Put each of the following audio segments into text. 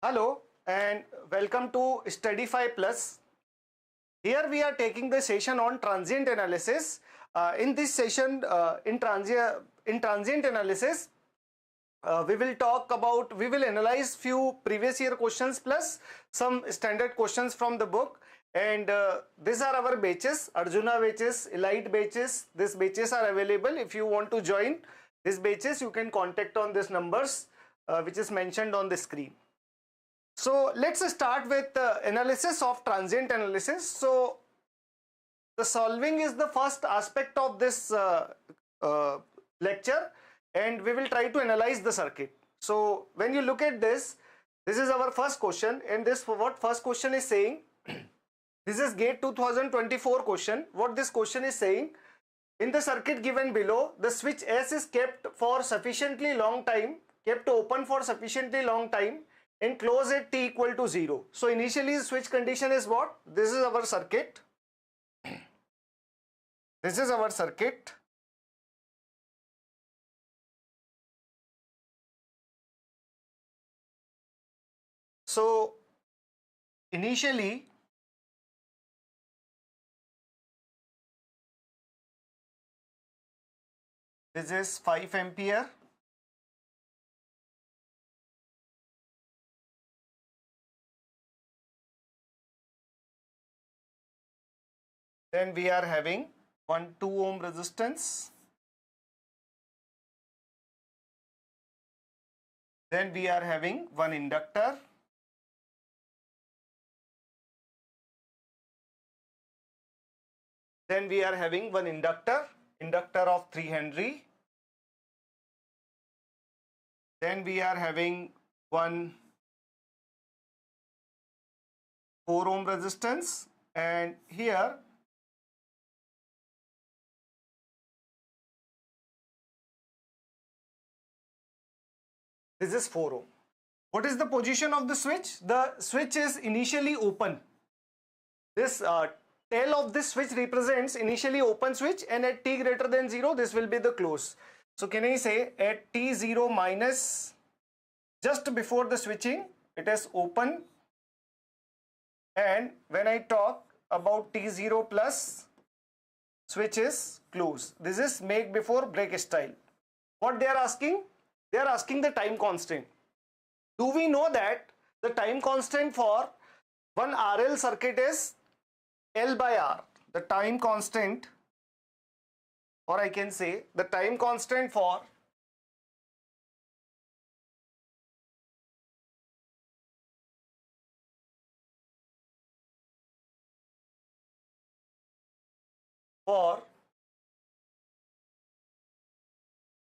Hello and welcome to Studify Plus. Here we are taking the session on transient analysis. In this session, in transient analysis, we will analyze few previous year questions plus some standard questions from the book. And these are our batches, Arjuna batches, Elite batches. These batches are available. If you want to join these batches, you can contact on these numbers which is mentioned on the screen. So let's start with analysis of transient analysis. So the solving is the first aspect of this lecture, and we will try to analyze the circuit. So when you look at this is our first question, and this what first question is saying. This is GATE 2024 question. What this question is saying: in the circuit given below, the switch S is kept for sufficiently long time, kept open for sufficiently long time, and close at t equal to 0. So initially the switch condition is what? This is our circuit. This is our circuit. So initially this is 5 ampere. Then we are having 2 ohm resistance. Then we are having one inductor. Then we are having one inductor of 3 Henry. Then we are having one 4 ohm resistance, and here this is 4 ohm. What is the position of the switch? The switch is initially open. This tail of this switch represents initially open switch, and at t greater than 0 this will be the close. So can I say at t0 minus, just before the switching, it is open, and when I talk about t0 plus, switch is close. This is make before break style. What they are asking? They are asking the time constant. Do we know that the time constant for one RL circuit is L by R? The time constant, or I can say the time constant for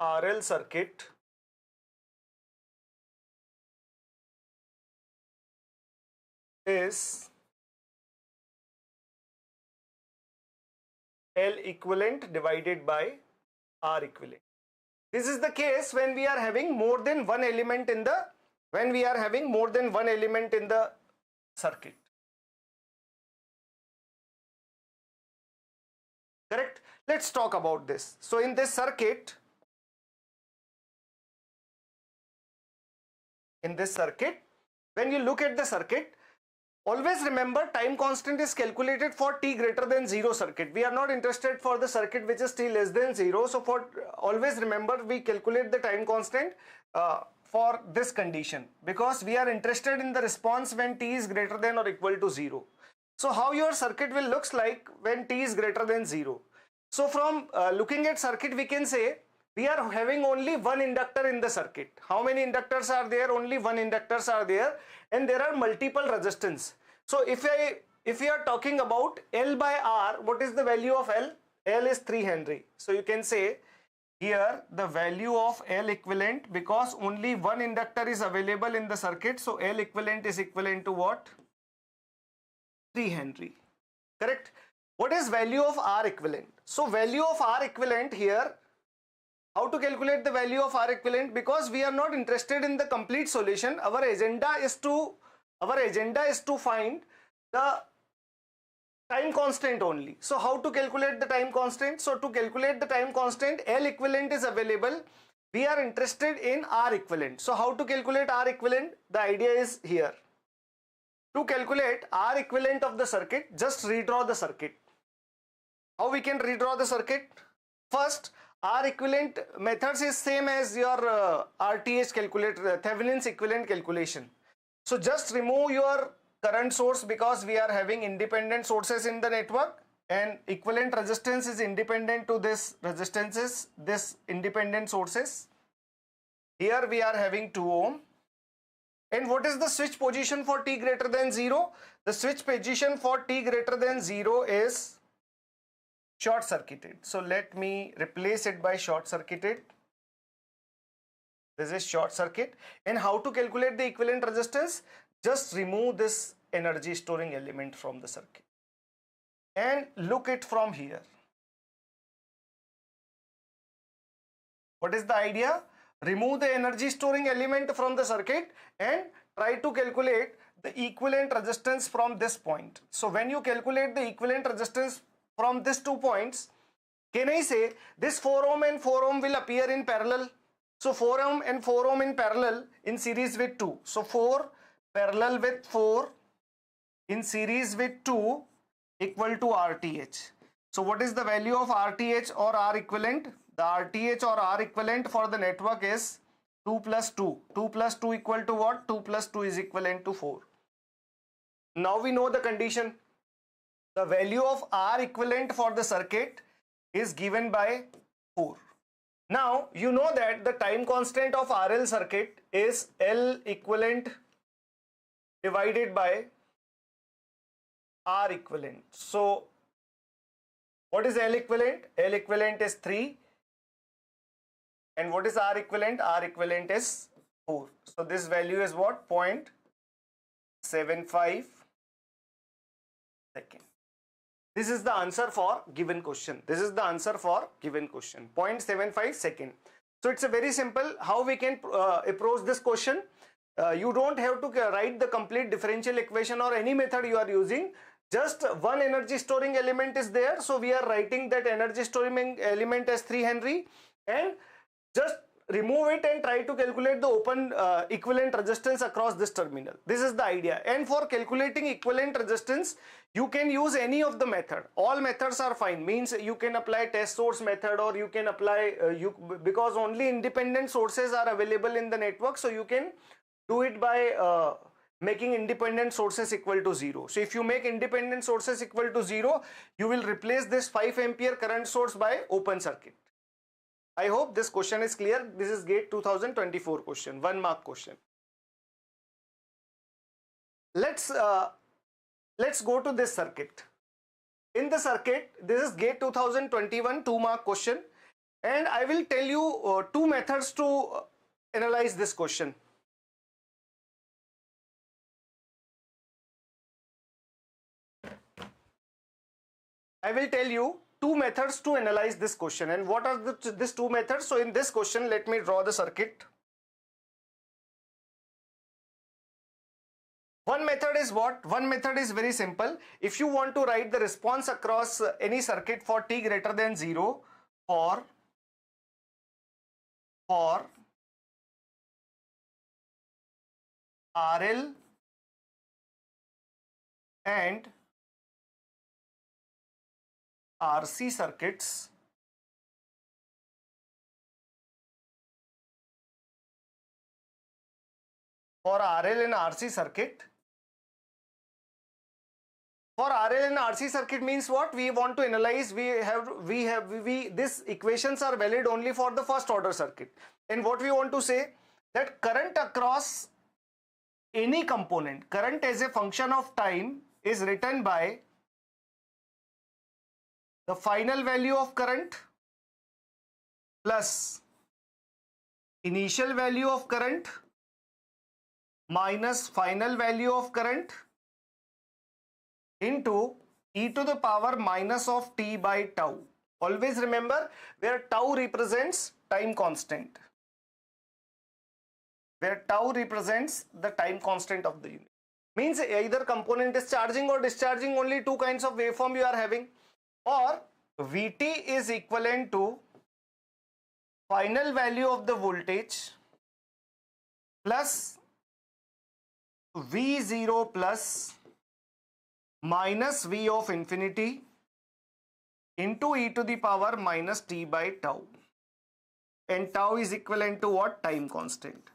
RL circuit is L equivalent divided by R equivalent. This is the case when we are having more than one element in the circuit. Correct? Let's talk about this. So in this circuit, when you look at the circuit, always remember time constant is calculated for t greater than 0 circuit. We are not interested for the circuit which is t less than 0. So for always remember, we calculate the time constant for this condition, because we are interested in the response when t is greater than or equal to 0. So how your circuit will looks like when t is greater than 0. So from looking at circuit, we can say we are having only one inductor in the circuit. How many inductors are there? Only one inductors are there, and there are multiple resistance. So if we are talking about L by R, what is the value of L? L is 3 Henry. So you can say here the value of L equivalent, because only one inductor is available in the circuit, so L equivalent is equivalent to what? 3 Henry. Correct? What is value of R equivalent? So value of R equivalent here, how to calculate the value of R equivalent? Because we are not interested in the complete solution. Our agenda is to find the time constant only. So how to calculate the time constant? So to calculate the time constant, L equivalent is available. we are interested in R equivalent. So how to calculate R equivalent? The idea is here. To calculate R equivalent of the circuit, just redraw the circuit. How we can redraw the circuit? First, R equivalent methods is same as your RTH calculator, Thevenin's equivalent calculation. So just remove your current source because we are having independent sources in the network, and equivalent resistance is independent to this resistances, this independent sources. Here we are having 2 ohm. And what is the switch position for t greater than 0? The switch position for t greater than 0 is short circuited. So let me replace it by short circuited. This is short circuit. And how to calculate the equivalent resistance? Just remove this energy storing element from the circuit and look it from here. What is the idea? Remove the energy storing element from the circuit and try to calculate the equivalent resistance from this point. So when you calculate the equivalent resistance from these 2 points, can I say this 4 ohm and 4 ohm will appear in parallel? So 4 ohm and 4 ohm in parallel in series with 2. So 4 parallel with 4 in series with 2 equal to RTH. So what is the value of RTH or R equivalent? The RTH or R equivalent for the network is 2 plus 2. 2 plus 2 equal to what? 2 plus 2 is equivalent to 4. Now we know the condition. The value of R equivalent for the circuit is given by 4. Now you know that the time constant of RL circuit is L equivalent divided by R equivalent. So what is L equivalent? L equivalent is 3. And what is R equivalent? R equivalent is 4. So this value is what? 0.75 second. This is the answer for given question. This is the answer for given question. 0.75 second. So it's a very simple how we can approach this question. You don't have to write the complete differential equation or any method you are using. Just one energy storing element is there. So we are writing that energy storing element as 3 Henry and just remove it and try to calculate the open equivalent resistance across this terminal. This is the idea. And for calculating equivalent resistance, you can use any of the method. All methods are fine. Means you can apply test source method, or you can apply because only independent sources are available in the network. So you can do it by making independent sources equal to 0. So if you make independent sources equal to 0, you will replace this 5 ampere current source by open circuit. I hope this question is clear. This is GATE 2024 question, 1 mark question. Let's go to this circuit. In the circuit, this is GATE 2021 2 mark question, and I will tell you 2 methods to analyze this question. I will tell you 2 methods to analyze this question. And what are these 2 methods? So in this question, let me draw the circuit. One method is what? One method is very simple. If you want to write the response across any circuit for t greater than 0 for RL and RC circuits, for RL and RC circuit. For RL and RC circuit means what? We want to analyze, these equations are valid only for the first order circuit. And what we want to say, that current across any component, current as a function of time is written by the final value of current plus initial value of current minus final value of current into e to the power minus of t by tau. Always remember where tau represents time constant. Where tau represents the time constant of the unit. Means either component is charging or discharging, only 2 kinds of waveform you are having. Or Vt is equivalent to final value of the voltage plus V0 plus minus V of infinity into e to the power minus t by tau, and tau is equivalent to what? Time constant.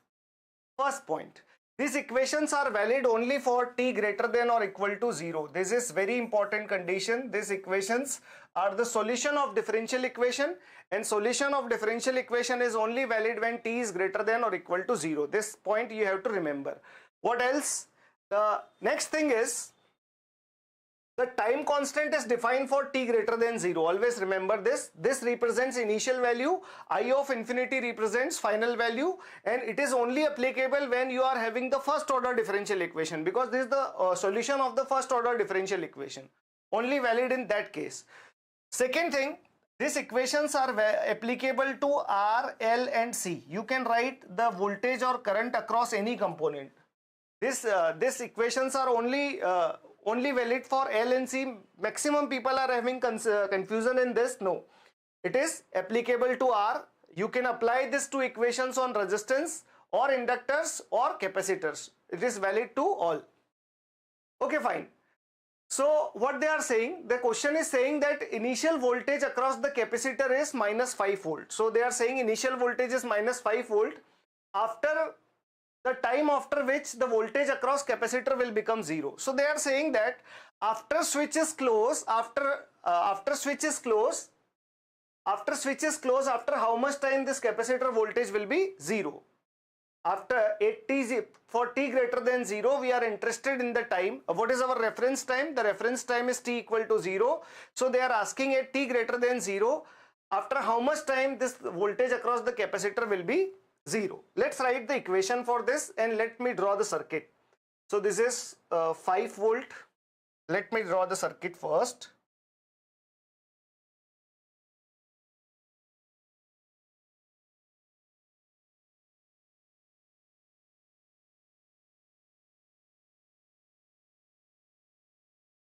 First point, these equations are valid only for t greater than or equal to 0. This is very important condition. These equations are the solution of differential equation, and solution of differential equation is only valid when t is greater than or equal to 0. This point you have to remember. What else? The next thing is, the time constant is defined for t greater than 0. Always remember this. This represents initial value. I of infinity represents final value, and it is only applicable when you are having the first order differential equation, because this is the solution of the first order differential equation. Only valid in that case. Second thing, these equations are applicable to R, L and C. You can write the voltage or current across any component. These equations are only valid for L and C. Maximum people are having confusion in this. No, it is applicable to R. You can apply these two equations on resistance or inductors or capacitors. It is valid to all. Okay, fine. So what they are saying, the question is saying that initial voltage across the capacitor is minus 5 volt. So they are saying initial voltage is minus 5 volt after the time after which the voltage across capacitor will become 0. So they are saying that after switch is closed, after how much time this capacitor voltage will be 0? After for t greater than 0, we are interested in the time. What is our reference time? The reference time is t equal to 0. So they are asking at t greater than 0, after how much time this voltage across the capacitor will be 0. Let's write the equation for this and let me draw the circuit. So this is 5 volt. Let me draw the circuit first.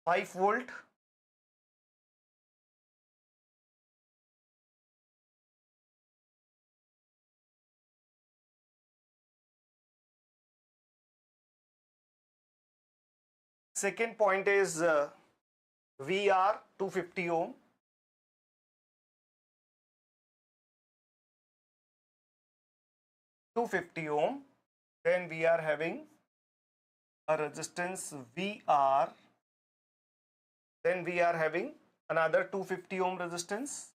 Five volt. Second point is VR 250 ohm. Then we are having a resistance VR. Then we are having another 250 ohm resistance.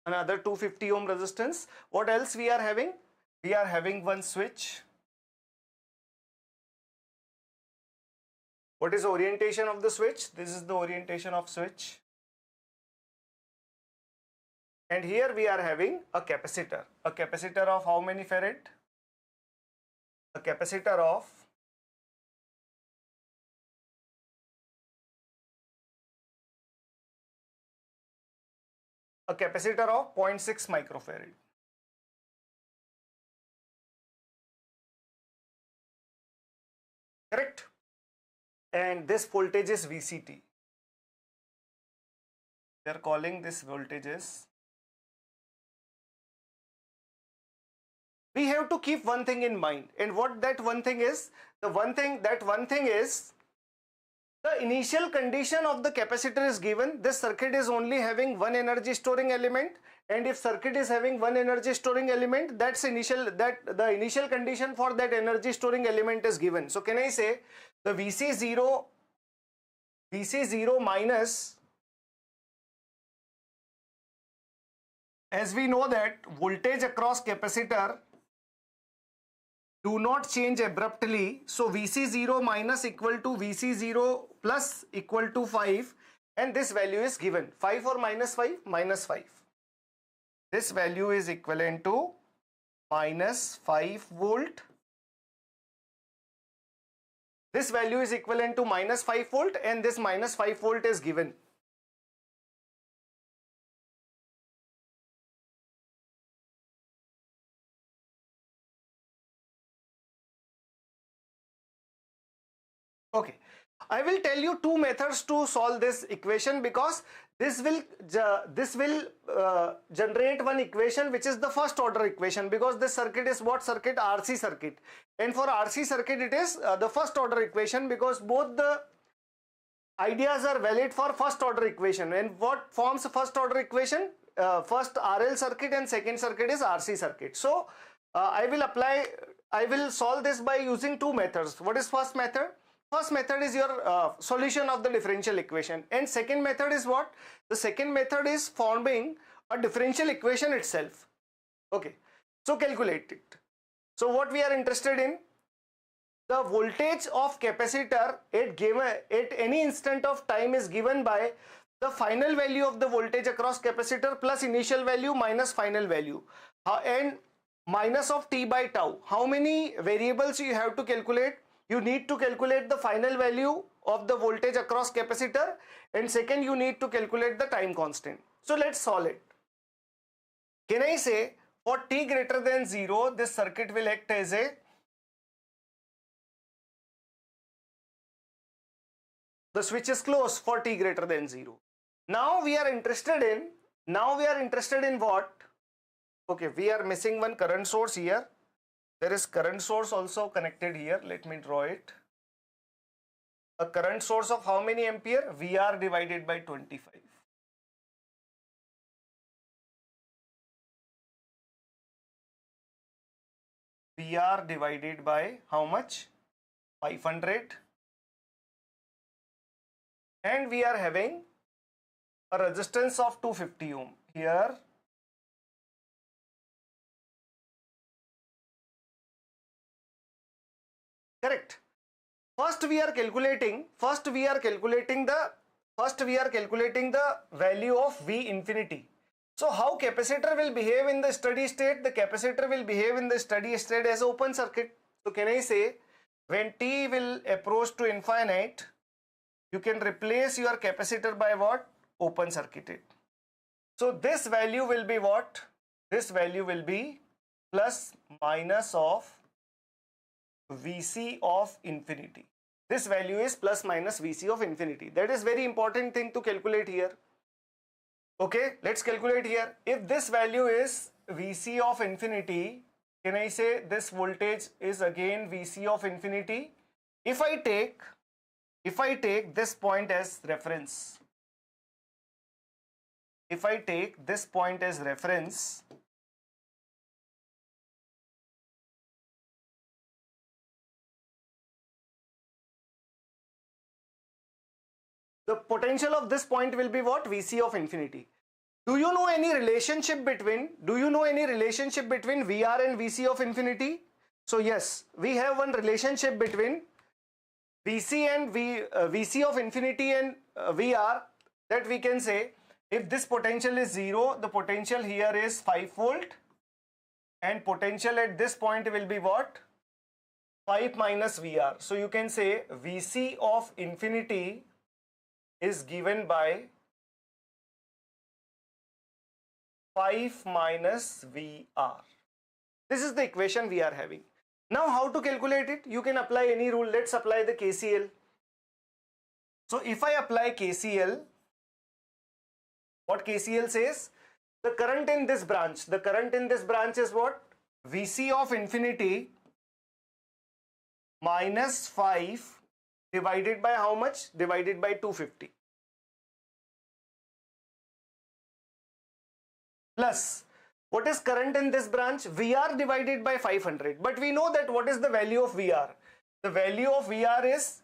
Another 250 ohm resistance. What else we are having? We are having one switch. What is the orientation of the switch? This is the orientation of switch. And here we are having a capacitor. A capacitor of how many farad? A capacitor of 0.6 microfarad. Correct? And this voltage is VCT. They are calling this voltage as. We have to keep one thing in mind, and what that one thing is? The one thing is the initial condition of the capacitor is given. This circuit is only having one energy storing element, and if circuit is having one energy storing element, the initial condition for that energy storing element is given. So can I say the VC0 minus, as we know that voltage across capacitor do not change abruptly, so VC0 minus equal to VC0 plus equal to 5, and this value is given 5 or minus 5, minus 5. This value is equivalent to minus 5 volt. This value is equivalent to minus 5 volt, and this minus 5 volt is given. Okay. I will tell you two methods to solve this equation, because this will generate one equation which is the first order equation, because this circuit is what circuit? RC circuit, and for RC circuit it is the first order equation, because both the ideas are valid for first order equation. And what forms first order equation? First RL circuit and second circuit is RC circuit. So I will solve this by using two methods. What is first method? First method is your solution of the differential equation, and second method is what? The second method is forming a differential equation itself. Okay, so calculate it. So what we are interested in, the voltage of capacitor at any instant of time is given by the final value of the voltage across capacitor plus initial value minus final value, and minus of t by tau. How many variables you have to calculate? You need to calculate the final value of the voltage across capacitor, and second you need to calculate the time constant. So let's solve it. Can I say for t greater than 0 this circuit will act as a the switch is closed for t greater than 0. Now we are interested in what? Okay, we are missing one current source here. There is current source also connected here. Let me draw it. A current source of how many ampere? VR divided by 25. VR divided by how much? 500. And we are having a resistance of 250 ohm here. Correct. First we are calculating the value of V infinity. So how capacitor will behave in the steady state? The capacitor will behave in the steady state as open circuit. So can I say when t will approach to infinite, you can replace your capacitor by what? Open circuited. So this value will be what? This value will be plus minus of Vc of infinity. This value is plus minus Vc of infinity. That is very important thing to calculate here. Okay, let's calculate here. If this value is Vc of infinity, can I say this voltage is again Vc of infinity? If I take this point as reference, the potential of this point will be what? Vc of infinity. Do you know any relationship between VR and Vc of infinity? So yes, we have one relationship between Vc of infinity and VR, that we can say if this potential is 0, the potential here is 5 volt, and potential at this point will be what? 5 minus VR. So you can say Vc of infinity is given by 5 minus VR. This is the equation we are having. Now how to calculate it? You can apply any rule. Let's apply the KCL. So if I apply KCL, what KCL says? The current in this branch is what? Vc of infinity minus 5 divided by how much? Divided by 250. Plus, what is current in this branch? VR divided by 500. But we know that what is the value of VR? The value of VR is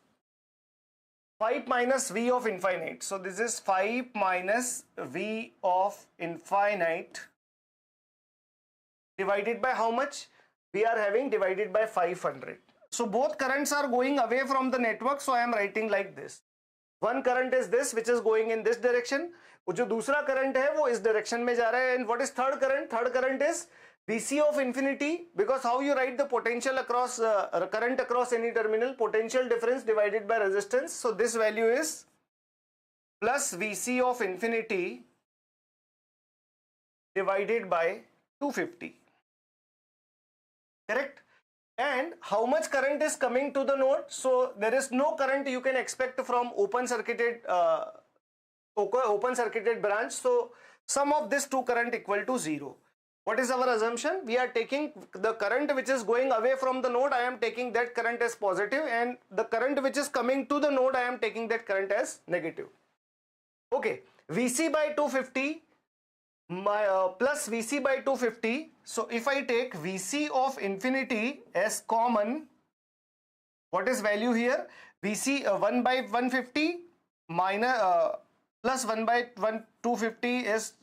5 minus V of infinite. So this is 5 minus V of infinite divided by how much? We are having divided by 500. So both currents are going away from the network. So I am writing like this. One current is this, which is going in this direction. वो जो दूसरा current है वो इस direction में जा रहा है. And what is third current? Third current is Vc of infinity, because how you write the potential across current across any terminal? Potential difference divided by resistance. So this value is plus Vc of infinity divided by 250. Correct? And how much current is coming to the node? So there is no current you can expect from open circuited branch. So sum of this two current equal to 0. What is our assumption? We are taking the current which is going away from the node, I am taking that current as positive, and the current which is coming to the node, I am taking that current as negative. Okay, VC by 250 plus VC by 250. So if I take VC of infinity as common, what is value here? VC 1 by 150 minus plus 1 by 250 is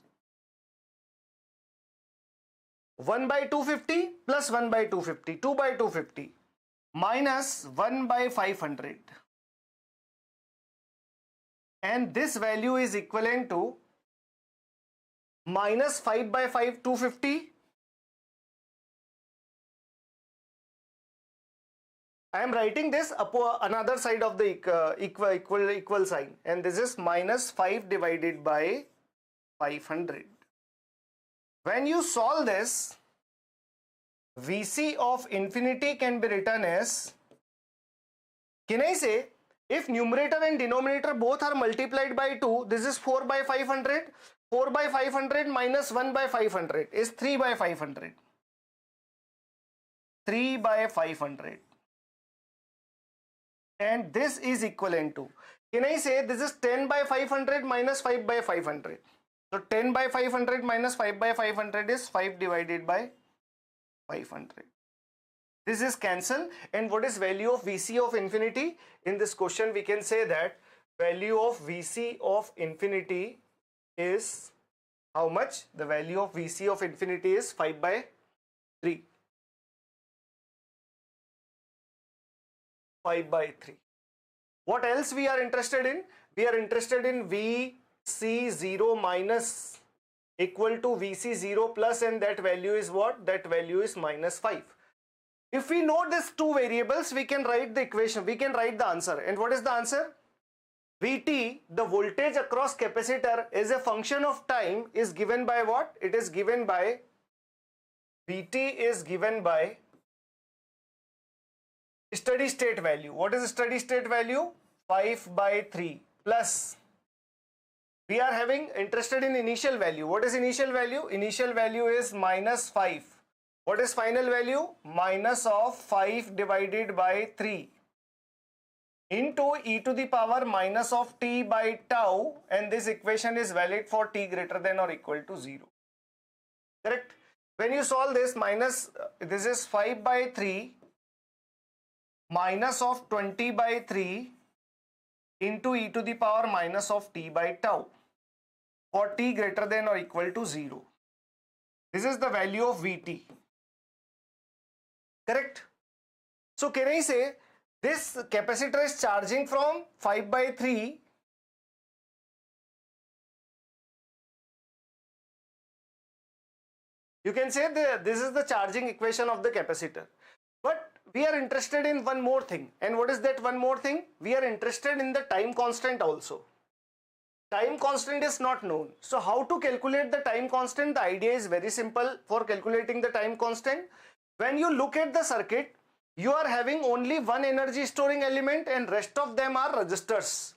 1 by 250 plus 1 by 250, 2 by 250 minus 1 by 500, and this value is equivalent to minus 5 by 5, 250. I am writing this upon another side of the equal sign, and this is minus 5 divided by 500. When you solve this, VC of infinity can be written as, can I say, if numerator and denominator both are multiplied by 2, this is 4 by 500. 4 by 500 minus 1 by 500 is 3 by 500. 3 by 500. And this is equivalent to, can I say this is 10 by 500 minus 5 by 500. So 10 by 500 minus 5 by 500 is 5 divided by 500. This is cancel. And what is value of VC of infinity? In this question we can say that value of VC of infinity is how much? The value of VC of infinity is 5 by 3. 5 by 3. What else we are interested in? We are interested in VC0 minus equal to VC0 plus, and that value is what? That value is minus 5. If we know these two variables, we can write the equation, we can write the answer. And what is the answer? Vt, the voltage across capacitor as a function of time, is given by what? It is given by, Vt is given by steady state value. What is steady state value? 5 by 3 plus, we are having interested in initial value. What is initial value? Initial value is minus 5. What is final value? Minus of 5 divided by 3 into e to the power minus of t by tau, and this equation is valid for t greater than or equal to 0. Correct? When you solve this, minus, this is 5 by 3 minus of 20 by 3 into e to the power minus of t by tau for t greater than or equal to 0. This is the value of Vt. Correct? So can I say this capacitor is charging from 5 by 3 you can say this is the charging equation of the capacitor. But we are interested in one more thing. And what is that one more thing? We are interested in the time constant also. Time constant is not known. So how to calculate the time constant? The idea is very simple for calculating the time constant. When you look at the circuit, you are having only one energy storing element and rest of them are resistors.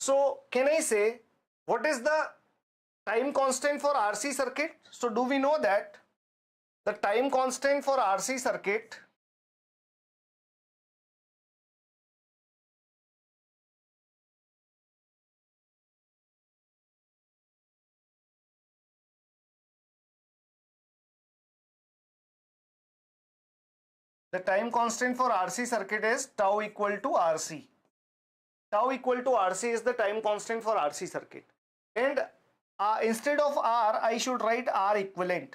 So can I say what is the time constant for RC circuit? So do we know that the time constant for RC circuit for RC circuit is tau equal to RC. Tau equal to RC is the time constant for RC circuit. And instead of R, I should write R equivalent.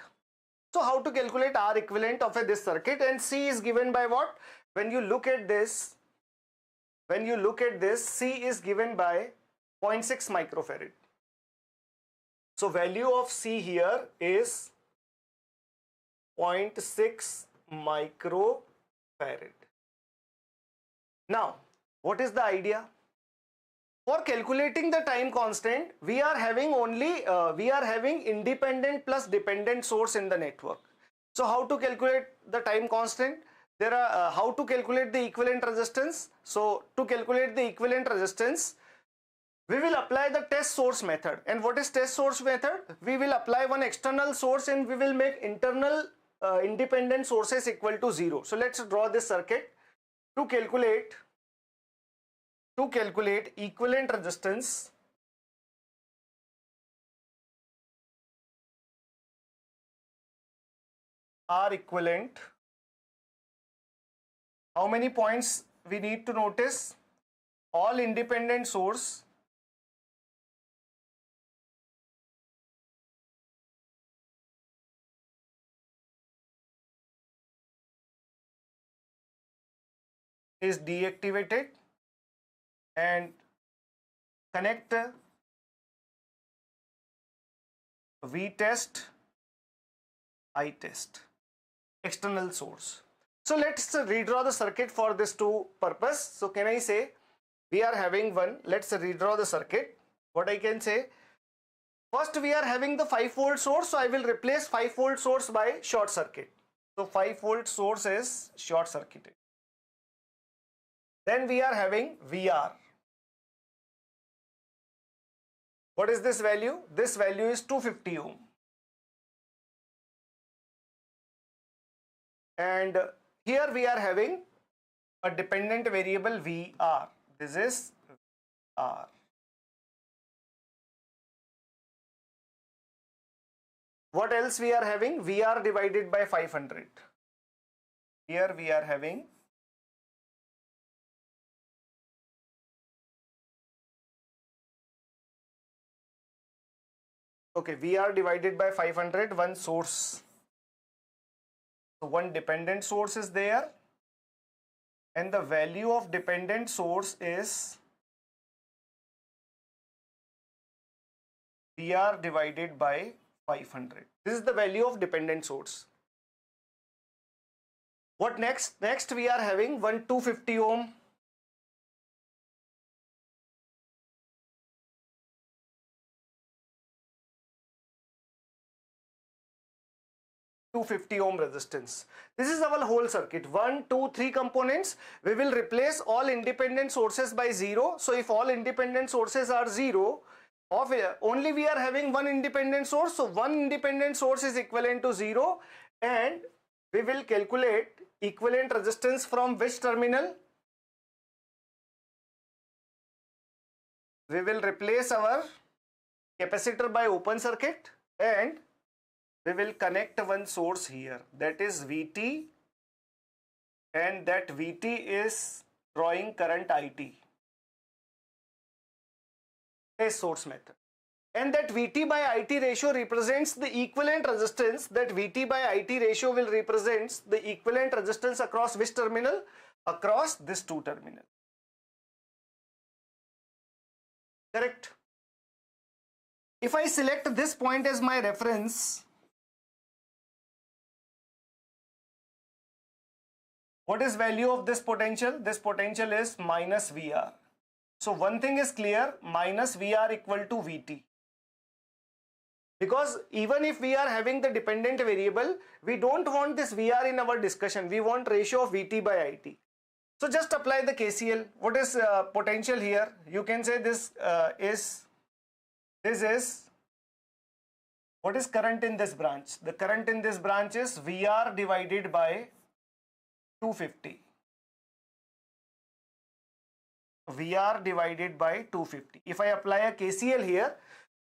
So how to calculate R equivalent of this circuit? And C is given by what? When you look at this, C is given by 0.6 microfarad. So value of C here is 0.6 microfarad. Now, what is the idea? For calculating the time constant, we are having independent plus dependent source in the network. So how to calculate the time constant? there are how to calculate the equivalent resistance. So to calculate the equivalent resistance, we will apply the test source method. And what is test source method? We will apply one external source and we will make internal independent sources equal to 0. So let's draw this circuit. To calculate equivalent resistance, R equivalent, how many points we need to notice? All independent source is deactivated and connect V test, I test, external source. So let's redraw the circuit for this two purpose. So can I say we are having one, let's redraw the circuit. What I can say, first we are having the 5-volt source, so I will replace 5-volt source by short circuit. So 5-volt source is short circuited. Then we are having VR. What is this value? This value is 250 ohm. And here we are having a dependent variable VR. This is VR. What else we are having? VR divided by 500. Here we are having VR divided by 500, one source. So one dependent source is there, and the value of dependent source is VR divided by 500. This is the value of dependent source. What next? Next we are having one 250 ohm. Ohm resistance. This is our whole circuit. 1, 2, 3 components. We will replace all independent sources by 0. So if all independent sources are 0, only we are having one independent source. So one independent source is equivalent to 0, and we will calculate equivalent resistance from which terminal? We will replace our capacitor by open circuit and we will connect one source here, that is VT, and that VT is drawing current IT. Test source method. And that VT by IT ratio represents the equivalent resistance. That VT by IT ratio will represent the equivalent resistance across which terminal? Across this two terminal. Correct? If I select this point as my reference, what is value of this potential? This potential is minus VR. So one thing is clear, minus VR equal to VT. Because even if we are having the dependent variable, we don't want this VR in our discussion. We want ratio of VT by IT. So just apply the KCL. What is potential here? You can say this is what is current in this branch? The current in this branch is VR divided by 250. VR divided by 250. If I apply a KCL here,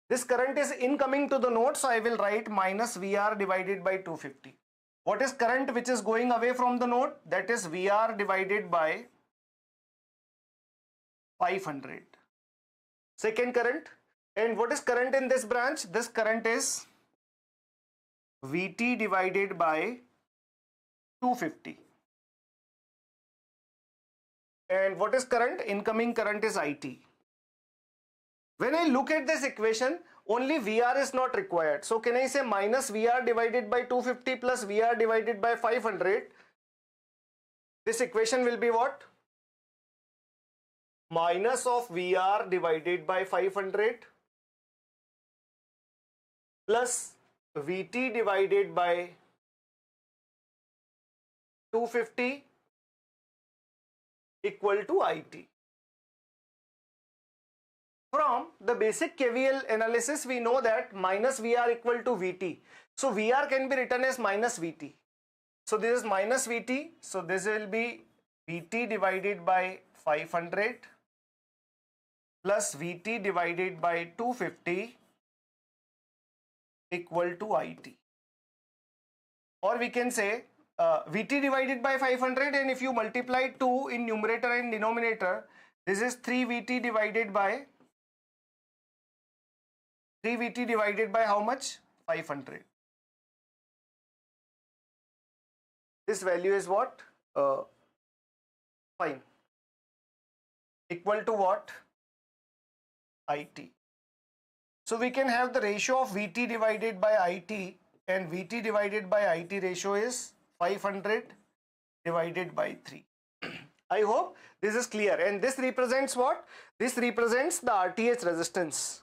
this current is incoming to the node, so I will write minus VR divided by 250. What is current which is going away from the node? That is VR divided by 500. Second current. And what is current in this branch? This current is VT divided by 250. And what is current? Incoming current is IT. When I look at this equation, only VR is not required. So can I say minus VR divided by 250 plus VR divided by 500? This equation will be what? Minus of VR divided by 500 plus VT divided by 250 equal to IT. From the basic KVL analysis, we know that minus VR equal to VT. So VR can be written as minus VT. So this is minus VT. So this will be VT divided by 500 plus VT divided by 250 equal to IT. Or we can say VT divided by 500, and if you multiply 2 in numerator and denominator, this is 3VT divided by how much? 500. This value is what? Fine. Equal to what? IT. So we can have the ratio of VT divided by IT, and VT divided by IT ratio is 500 divided by 3. I hope this is clear. And this represents what? This represents the RTH resistance.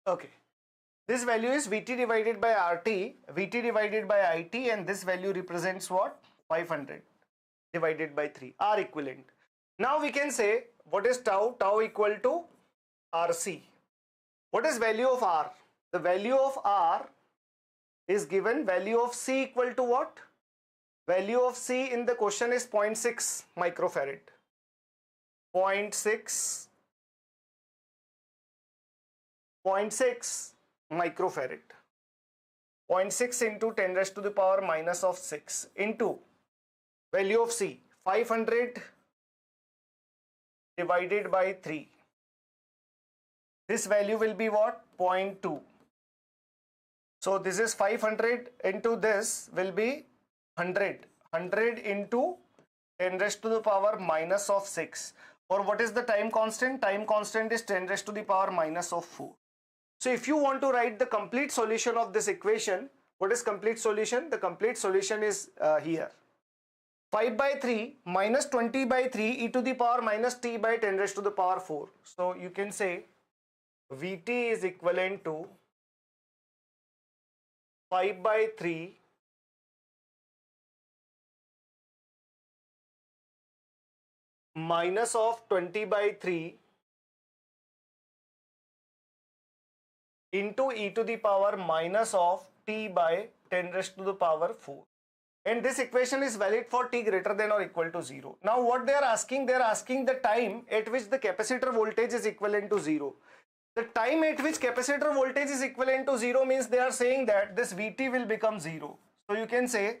Okay. This value is VT divided by RT, VT divided by IT, and this value represents what? 500 divided by 3, R equivalent. Now we can say what is tau? Tau equal to RC. What is value of R? The value of R is given, value of C equal to what? Value of C in the question is 0.6 microfarad. 0.6 microfarad. 0.6 into 10 raised to the power minus of 6 into value of C 500 divided by 3. This value will be what? 0.2. So this is 500 into this will be 100. 100 into 10 raised to the power minus of 6. Or what is the time constant? Time constant is 10 raised to the power minus of 4. So if you want to write the complete solution of this equation, what is complete solution? The complete solution is here. 5 by 3 minus 20 by 3 e to the power minus t by 10 raised to the power 4. So you can say Vt is equivalent to 5 by 3 minus of 20 by 3 into e to the power minus of t by 10 raised to the power 4. And this equation is valid for t greater than or equal to 0. Now what they are asking the time at which the capacitor voltage is equivalent to 0. The time at which capacitor voltage is equivalent to 0 means they are saying that this Vt will become 0. So you can say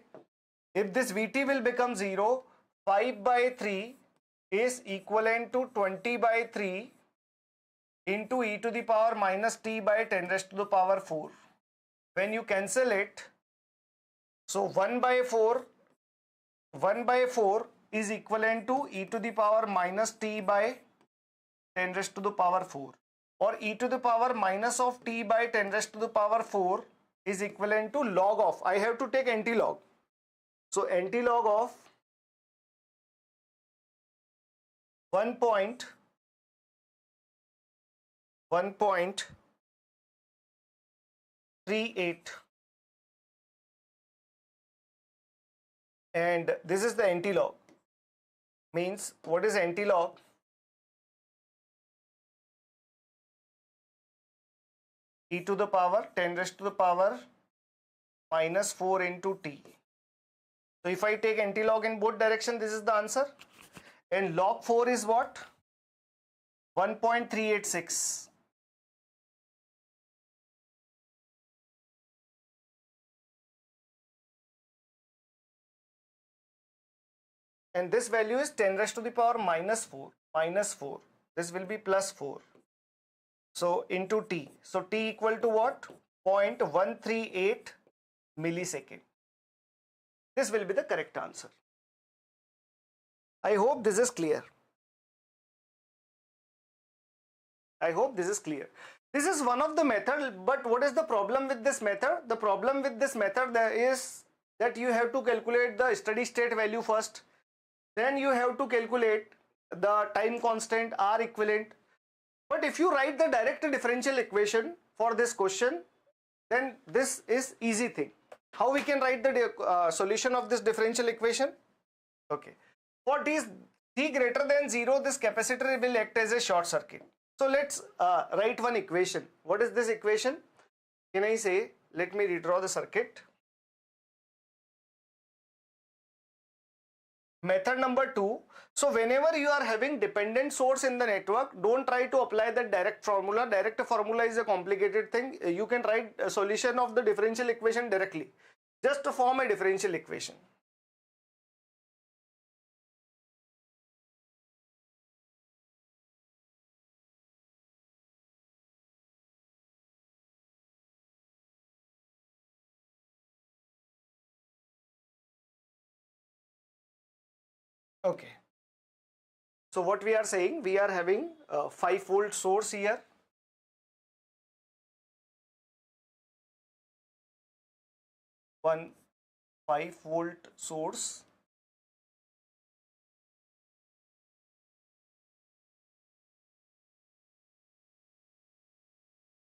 if this Vt will become 0, 5 by 3 is equivalent to 20 by 3 into e to the power minus t by 10 raised to the power 4. When you cancel it, so 1 by 4 is equivalent to e to the power minus t by 10 raised to the power 4, or e to the power minus of t by 10 raised to the power 4 is equivalent to log of, I have to take anti-log. So anti-log of 1.38, and this is the anti-log. Means what is anti-log? E to the power 10 raised to the power minus 4 into t. So if I take anti-log in both direction, this is the answer. and log 4 is what? 1.386. And this value is 10 raised to the power minus 4. This will be plus 4. So into t. So t equal to what? 0.138 millisecond. This will be the correct answer. I hope this is clear. I hope this is clear. This is one of the methods, but what is the problem with this method? The problem with this method is that you have to calculate the steady state value first. Then you have to calculate the time constant R equivalent. But if you write the direct differential equation for this question, then this is easy thing. How we can write the solution of this differential equation? Okay. For t greater than 0, this capacitor will act as a short circuit. So let's write one equation. What is this equation? Can I say, let me redraw the circuit. Method number 2. So whenever you are having dependent source in the network, don't try to apply the direct formula. Direct formula is a complicated thing. You can write a solution of the differential equation directly. Just to form a differential equation. Okay. So what we are saying, we are having a 5-volt source here. One 5-volt source.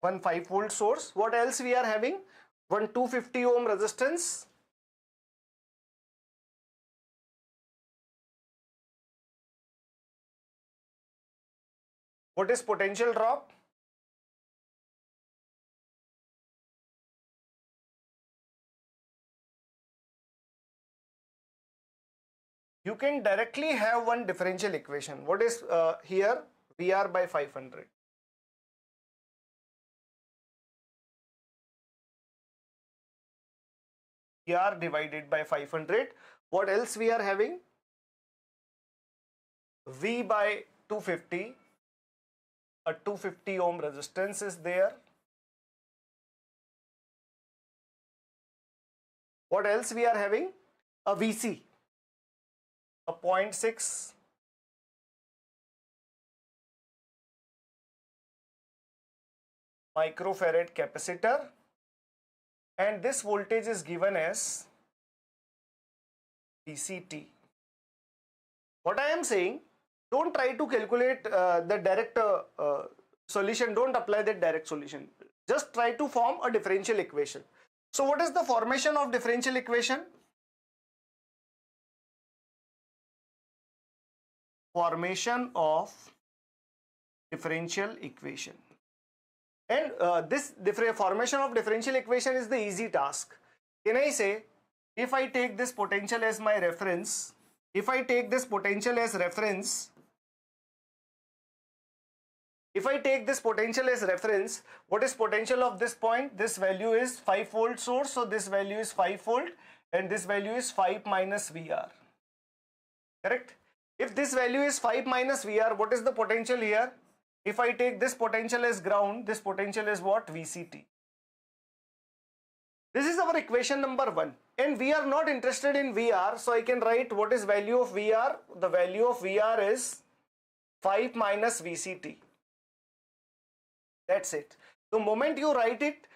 One 5-volt source. What else we are having? One 250 ohm resistance. What is potential drop? You can directly have one differential equation. What is here? VR by 500. VR divided by 500. What else we are having? V by 250. A 250 ohm resistance is there. What else we are having? A VC. A 0.6 microfarad capacitor, and this voltage is given as VCT. What I am saying, don't try to calculate the direct solution, don't apply that direct solution. Just try to form a differential equation. So what is the formation of differential equation? Formation of differential equation. And this formation of differential equation is the easy task. Can I say, if I take this potential as my reference, what is potential of this point? This value is 5-volt source, so this value is 5-volt, and this value is 5 minus VR. Correct? If this value is 5 minus VR, what is the potential here? If I take this potential as ground, this potential is what? VCT. This is our equation number 1. And we are not interested in VR, so I can write what is value of VR. The value of VR is 5 minus VCT. That's it. The moment you write it,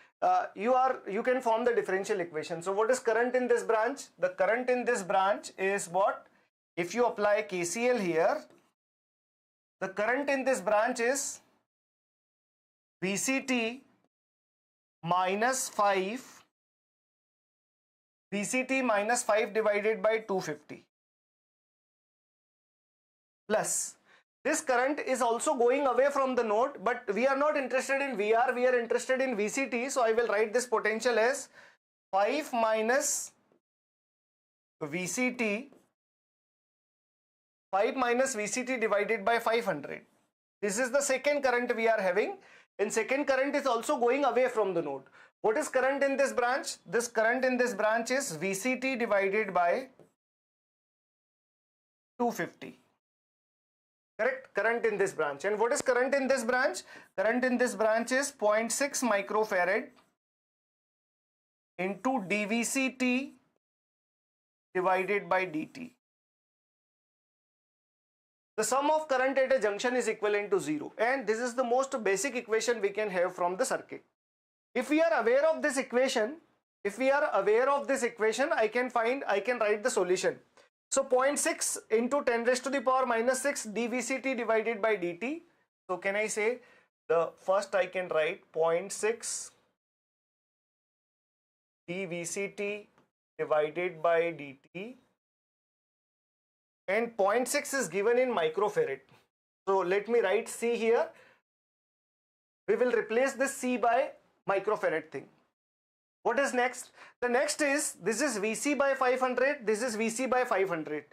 you can form the differential equation. So what is current in this branch? The current in this branch is what? If you apply KCL here, the current in this branch is VCT minus 5 divided by 250 plus this current is also going away from the node, but we are not interested in VR, we are interested in VCT. So I will write this potential as 5 minus VCT 5 minus VCT divided by 500. This is the second current we are having, and second current is also going away from the node. What is current in this branch? This current in this branch is VCT divided by 250. Correct? Current in this branch. And what is current in this branch? Current in this branch is 0.6 microfarad into dVCT divided by dt. The sum of current at a junction is equivalent to 0, and this is the most basic equation we can have from the circuit. If we are aware of this equation, I can write the solution. So 0.6 into 10 raised to the power minus 6 dVCT divided by dt. So can I say the first I can write 0.6 dVCT divided by dt, and 0.6 is given in microfarad. So let me write C here. We will replace this C by microfarad thing. What is next? The next is, this is VC by 500, this is VC by 500.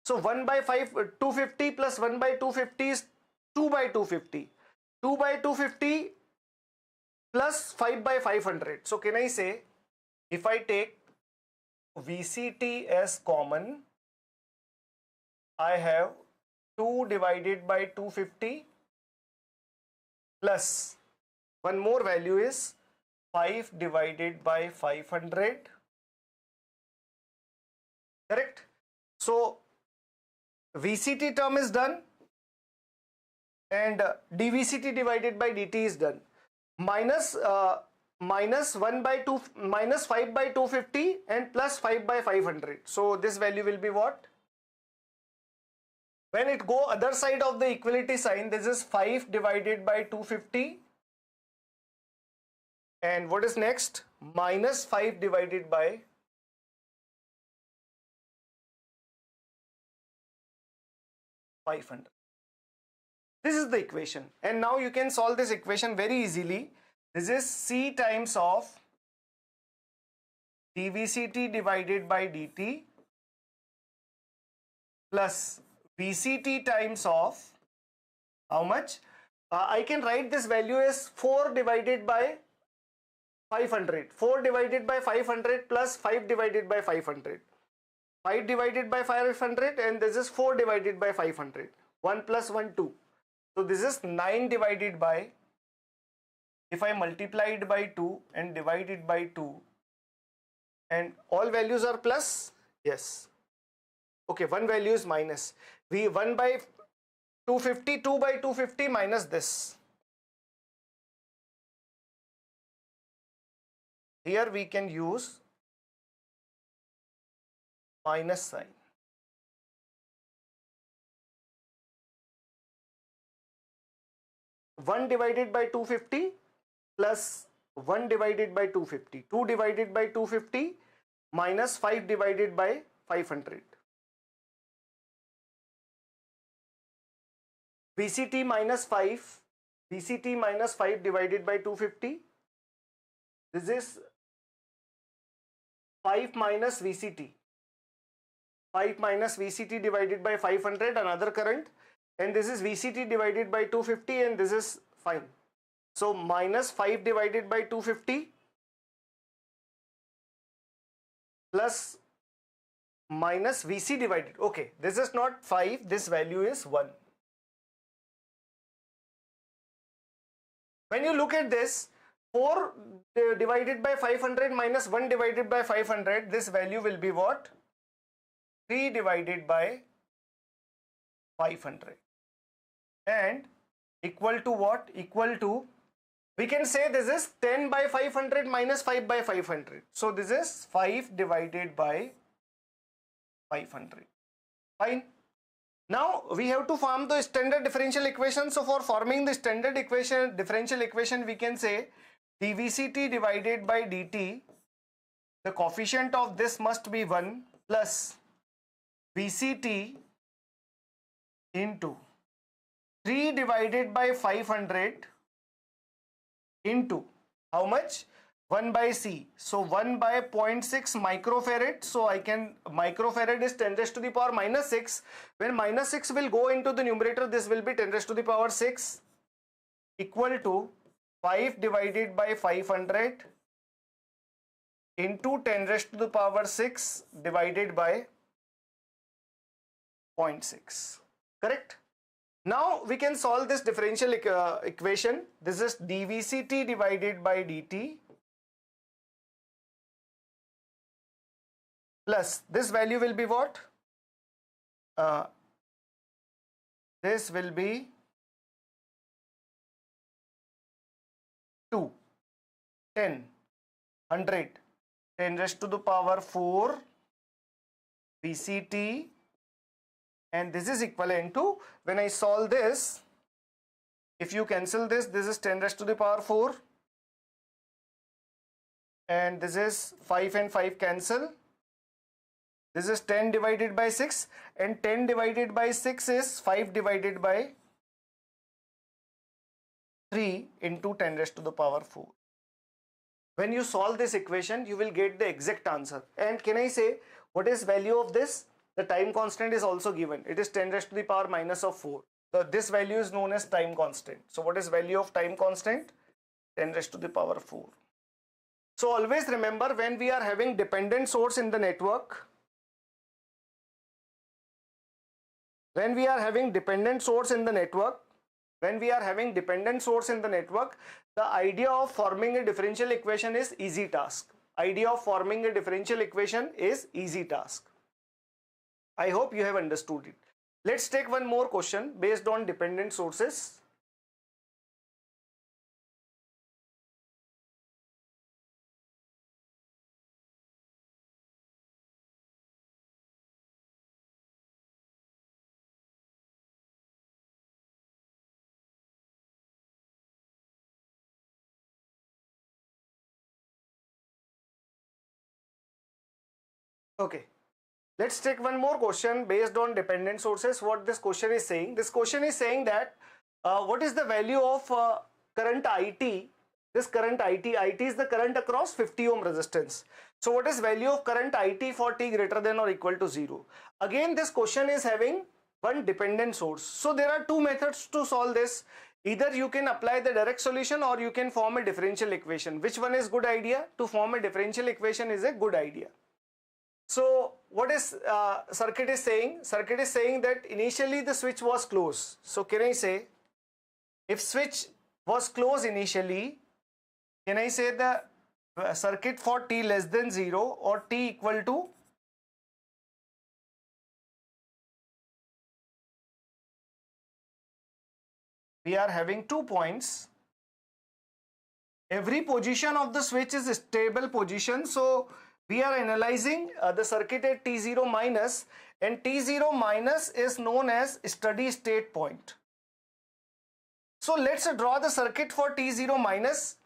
So 1 by 250 plus 1 by 250 is 2 by 250. 2 by 250 plus 5 by 500. So can I say, if I take VCT as common, I have 2 divided by 250 plus one more value is 5 divided by 500. Correct? So VCT term is done, and dVCT divided by dt is done. Minus 1 by 2 minus 5 by 250 and plus 5 by 500. So this value will be what? When it go other side of the equality sign, this is 5 divided by 250. And what is next? Minus 5 divided by 500. This is the equation. And now you can solve this equation very easily. This is C times of dVCT divided by dt plus VCT times of how much? I can write this value as 4 divided by 500. 4 divided by 500 plus 5 divided by 500. 5 divided by 500, and this is 4 divided by 500. 1 plus 1, 2. So this is 9 divided by, if I multiply it by 2 and divide it by 2, and all values are plus, yes. Okay, one value is minus. 1 by 250, 2 by 250 minus this. Here we can use minus sign. One divided by 250 plus 1 divided by 250. 2 divided by 250 minus 5 divided by 500. VCT minus 5. VCT minus 5 divided by 250. This is 5 minus VCT. 5 minus VCT divided by 500, another current. And this is VCT divided by 250, and this is fine. So minus 5 divided by 250 plus minus VC divided. Okay, this is not 5, this value is 1. When you look at this, 4 divided by 500 minus 1 divided by 500, this value will be what? 3 divided by 500. And equal to what? Equal to, we can say this is 10 by 500 minus 5 by 500. So this is 5 divided by 500. Fine. Now we have to form the standard differential equation. So for forming the standard differential equation, we can say dVCT divided by dt, the coefficient of this must be 1 plus VCT into 3 divided by 500 into how much? 1 by C. So 1 by 0.6 microfarad. So I can, microfarad is 10 raised to the power minus 6. When minus 6 will go into the numerator, this will be 10 raised to the power 6 equal to 5 divided by 500 into 10 raised to the power 6 divided by 0.6. Correct? Now we can solve this differential equation. This is dVct divided by dt plus this value will be what? This will be 2, 10, 100, 10 raised to the power 4 VCT, and this is equivalent to, when I solve this, if you cancel this, this is 10 raised to the power 4 and this is 5 and 5 cancel. This is 10 divided by 6 and 10 divided by 6 is 5 divided by 3 into 10 raised to the power 4. When you solve this equation, you will get the exact answer. And can I say what is value of this? The time constant is also given. It is 10 raised to the power minus of 4. So this value is known as time constant. So what is value of time constant? 10 raised to the power 4. So always remember, when we are having dependent source in the network, the idea of forming a differential equation is easy task. I hope you have understood it. Let's take one more question based on dependent sources. Okay, let's take one more question based on dependent sources. What this question is saying? This question is saying that what is the value of current IT? This current IT is the current across 50 ohm resistance. So what is value of current IT for t greater than or equal to 0? Again, this question is having one dependent source. So there are two methods to solve this. Either you can apply the direct solution or you can form a differential equation. Which one is good idea? To form a differential equation is a good idea. So what is circuit is saying? Circuit is saying that initially the switch was closed. So can I say, if switch was closed initially, can I say the circuit for t less than 0 or t equal to we are having 2 points. Every position of the switch is a stable position. So we are analyzing the circuit at T0 minus, and T0 minus is known as steady state point. So let's draw the circuit for T0 minus,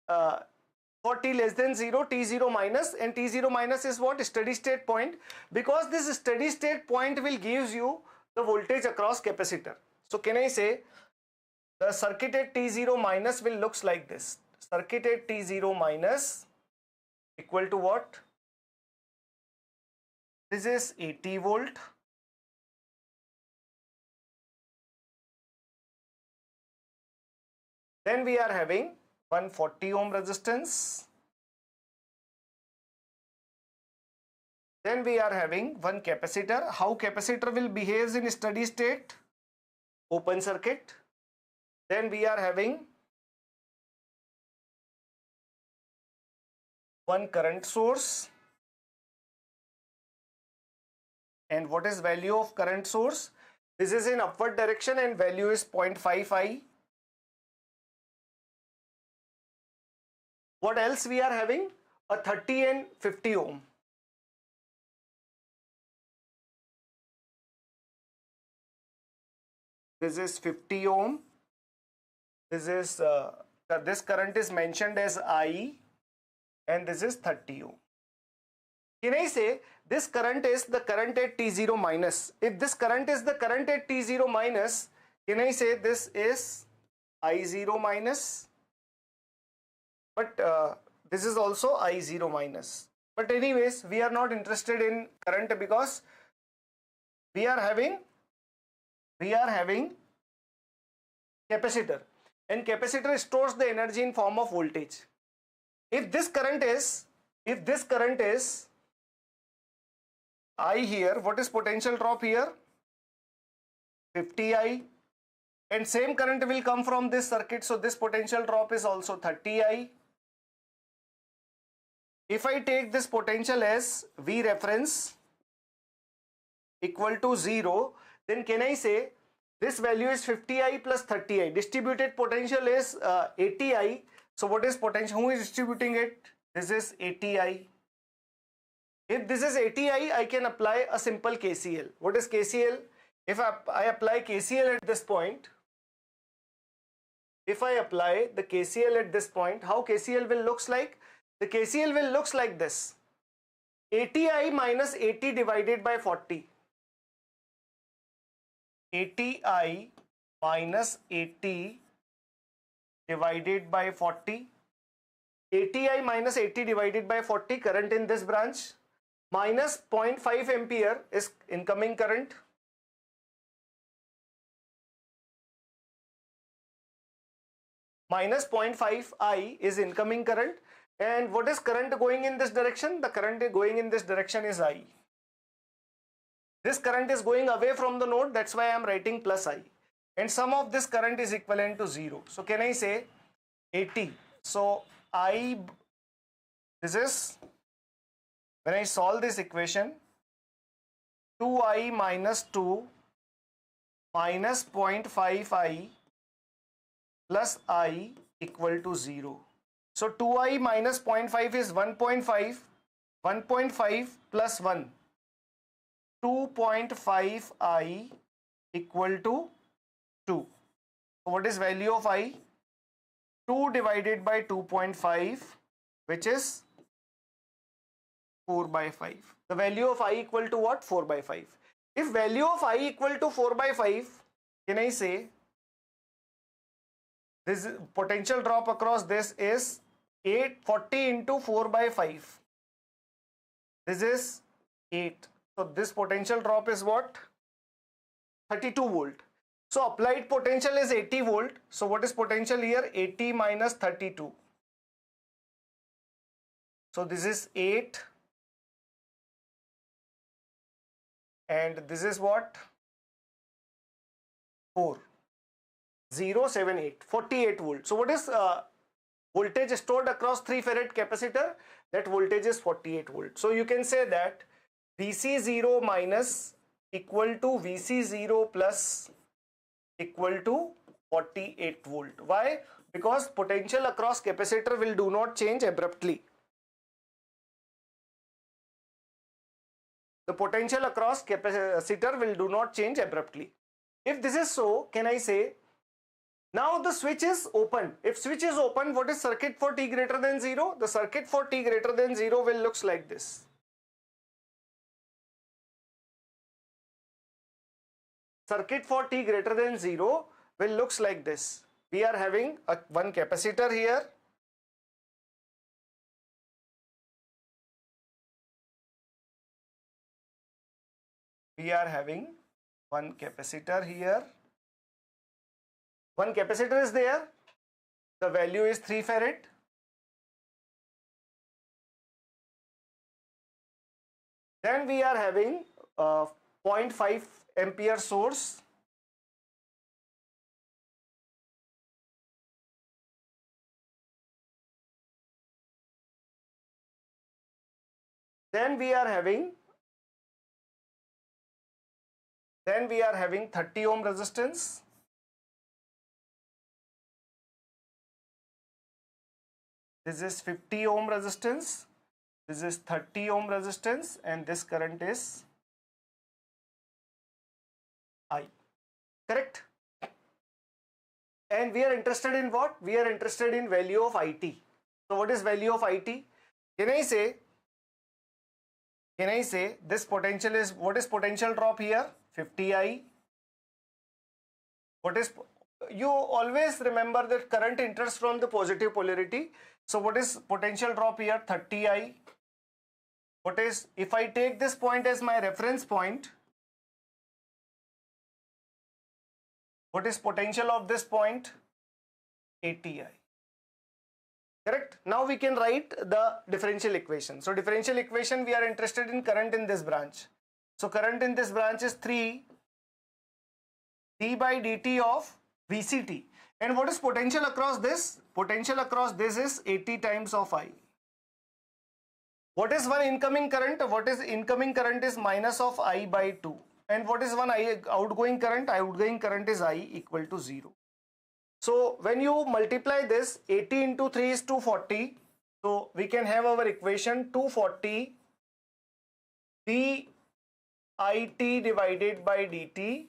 for t less than 0, T0 minus, and T0 minus is what? Steady state point, because this steady state point will gives you the voltage across capacitor. So can I say the circuit at T0 minus will looks like this. Circuit at T0 minus equal to what? This is 80 volt. Then we are having 140 ohm resistance. Then we are having one capacitor. How capacitor will behave in steady state? Open circuit. Then we are having one current source. And what is value of current source? This is in upward direction and value is 0.5 I. What else we are having? A 30 and 50 ohm. This is 50 ohm. This is this current is mentioned as I, and this is 30 ohm. Can I say this current is the current at T0 minus? If this current is the current at T0 minus, can I say this is I0 minus? But this is also I0 minus. But anyways, we are not interested in current because we are having capacitor, and capacitor stores the energy in form of voltage. If this current is I here, what is potential drop here? 50I, and same current will come from this circuit, so this potential drop is also 30I. If I take this potential as V reference equal to 0, then can I say this value is 50I plus 30I. Distributed potential is 80I. So what is potential? Who is distributing it? This is 80I. If this is 80I, I can apply a simple KCL. What is KCL? If I apply KCL at this point, if I apply the KCL at this point, how KCL will looks like? The KCL will looks like this. 80I minus 80 divided by 40. 80I minus 80 divided by 40. 80I minus 80 divided by 40, current in this branch, minus 0.5 ampere is incoming current. Minus 0.5 I is incoming current. And what is current going in this direction? The current going in this direction is I. This current is going away from the node, that's why I am writing plus I. And sum of this current is equivalent to 0. So can I say 80? So this is, when I solve this equation, 2I minus 2 minus 0.5I plus I equal to 0. So 2I minus 0.5 is 1.5, 1.5 plus 1, 2.5I equal to 2. So what is value of I? 2 divided by 2.5, which is 4 by 5. The value of I equal to what? 4 by 5. If value of I equal to 4 by 5, can I say this potential drop across this is 840 into 4 by 5. This is 8. So this potential drop is what? 32 volt. So applied potential is 80 volt. So what is potential here? 80 minus 32. So this is 8. And this is what? 4. 0, 7, 8. 48 volt. So what is voltage stored across 3 farad capacitor? That voltage is 48 volt. So you can say that VC0 minus equal to VC0 plus equal to 48 volt. Why? Because potential across capacitor will do not change abruptly. The potential across capacitor will do not change abruptly. If this is so, can I say now the switch is open? If switch is open, what is circuit for t greater than 0? The circuit for t greater than 0 will looks like this. Circuit for t greater than 0 will looks like this. We are having one capacitor here. We are having one capacitor here. One capacitor is there. The value is 3 farad. Then we are having 0.5 ampere source. Then we are having 30 ohm resistance. This is 50 ohm resistance. This is 30 ohm resistance, and this current is I. Correct? And we are interested in what? We are interested in value of IT. So what is value of IT? Can I say this potential is, what is potential drop here? 50I. What is, you always remember that current enters from the positive polarity. So what is potential drop here? 30I. What is, if I take this point as my reference point, what is potential of this point? 80I. Correct? Now we can write the differential equation. So differential equation, we are interested in current in this branch. So current in this branch is 3 d by dt of VCT. And what is potential across this? Potential across this is 80 times of I. What is one incoming current? What is incoming current is minus of I by 2. And what is one outgoing current? Outgoing current is I equal to 0. So when you multiply this, 80 into 3 is 240. So we can have our equation 240 dit divided by dt.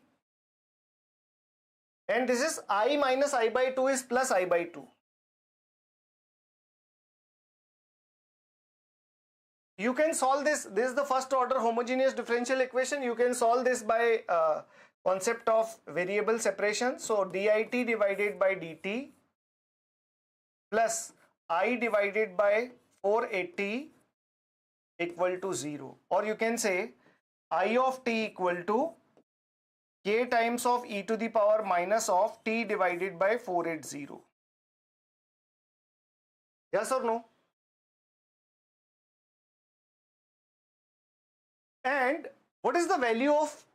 And this is I minus I by 2 is plus I by 2. You can solve this. This is the first order homogeneous differential equation. You can solve this by concept of variable separation. So dit divided by dt plus I divided by 480 equal to 0. Or you can say I of t equal to k times of e to the power minus of t divided by 480. Yes or no? And what is the value of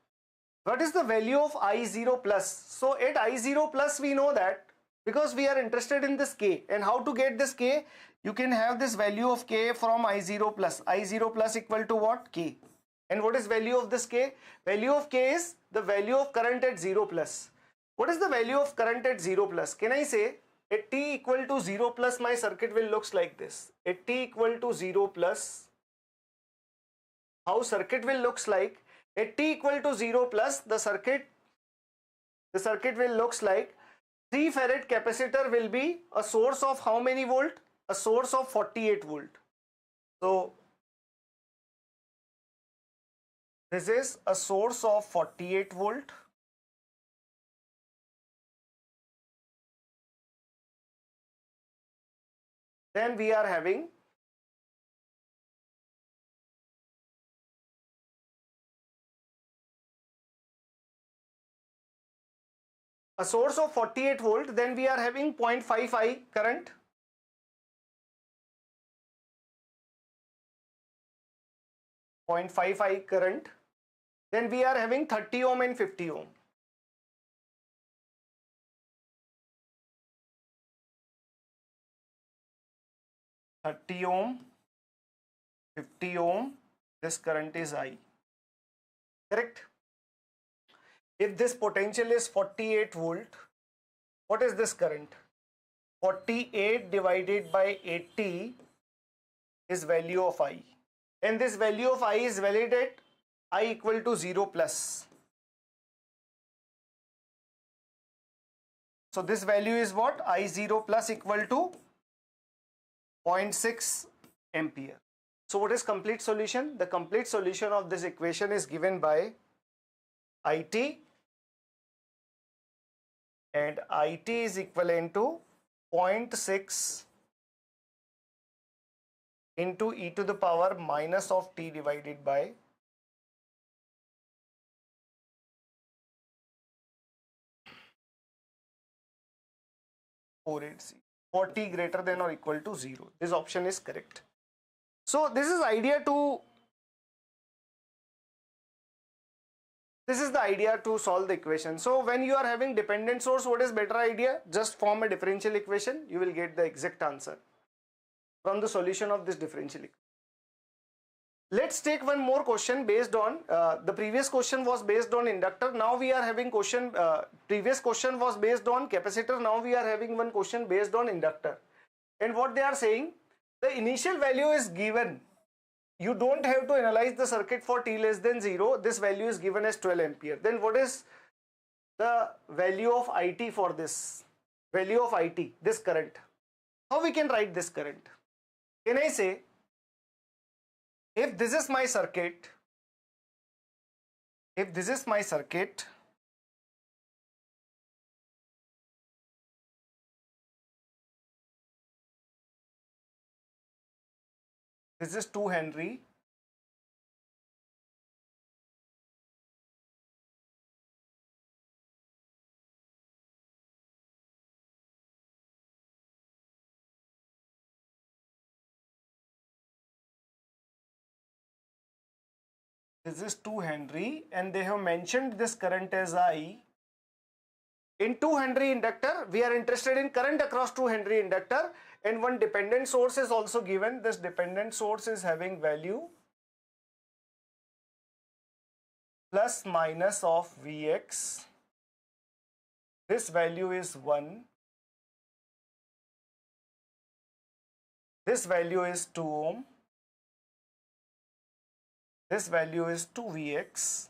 I0 plus? So at I0 plus we know that, because we are interested in this k, and how to get this k? You can have this value of k from I0 plus. I0 plus equal to what? K. And what is value of this k? Value of k is the value of current at 0 plus. What is the value of current at 0 plus? Can I say at t equal to 0 plus my circuit will looks like this. At t equal to 0 plus, how circuit will looks like? At t equal to 0 plus, the circuit will looks like 3 farad capacitor will be a source of how many volt? A source of 48 volt. So this is a source of 48 volt. Then we are having a source of 48 volt, then we are having 0.5 I current. I current. Then we are having 30 ohm and 50 ohm. Ohm, 50 ohm, this current is I. Correct? If this potential is 48 volt, what is this current? 48 divided by 80 is value of I. And this value of I is valid at I equal to 0 plus. So this value is what? I0 plus equal to 0.6 ampere. So what is complete solution? The complete solution of this equation is given by IT, and IT is equivalent to 0.6 into e to the power minus of t divided by 480 for t greater than or equal to 0. This option is correct. So this is the idea to solve the equation. So when you are having dependent source, what is better idea? Just form a differential equation. You will get the exact answer from the solution of this differential equation. Let's take one more question based on the previous question was based on inductor. Now we are having question, previous question was based on capacitor. Now we are having one question based on inductor. And what they are saying, the initial value is given. You don't have to analyze the circuit for t less than 0. This value is given as 12 ampere. Then what is the value of IT for this? Value of IT, this current. How we can write this current? Can I say, if this is my circuit, This is 2 Henry. This is 2 Henry and they have mentioned this current as I. In 2 Henry inductor, we are interested in current across 2 Henry inductor, and one dependent source is also given. This dependent source is having value plus minus of Vx. This value is 1. This value is 2 ohm. This value is 2 Vx.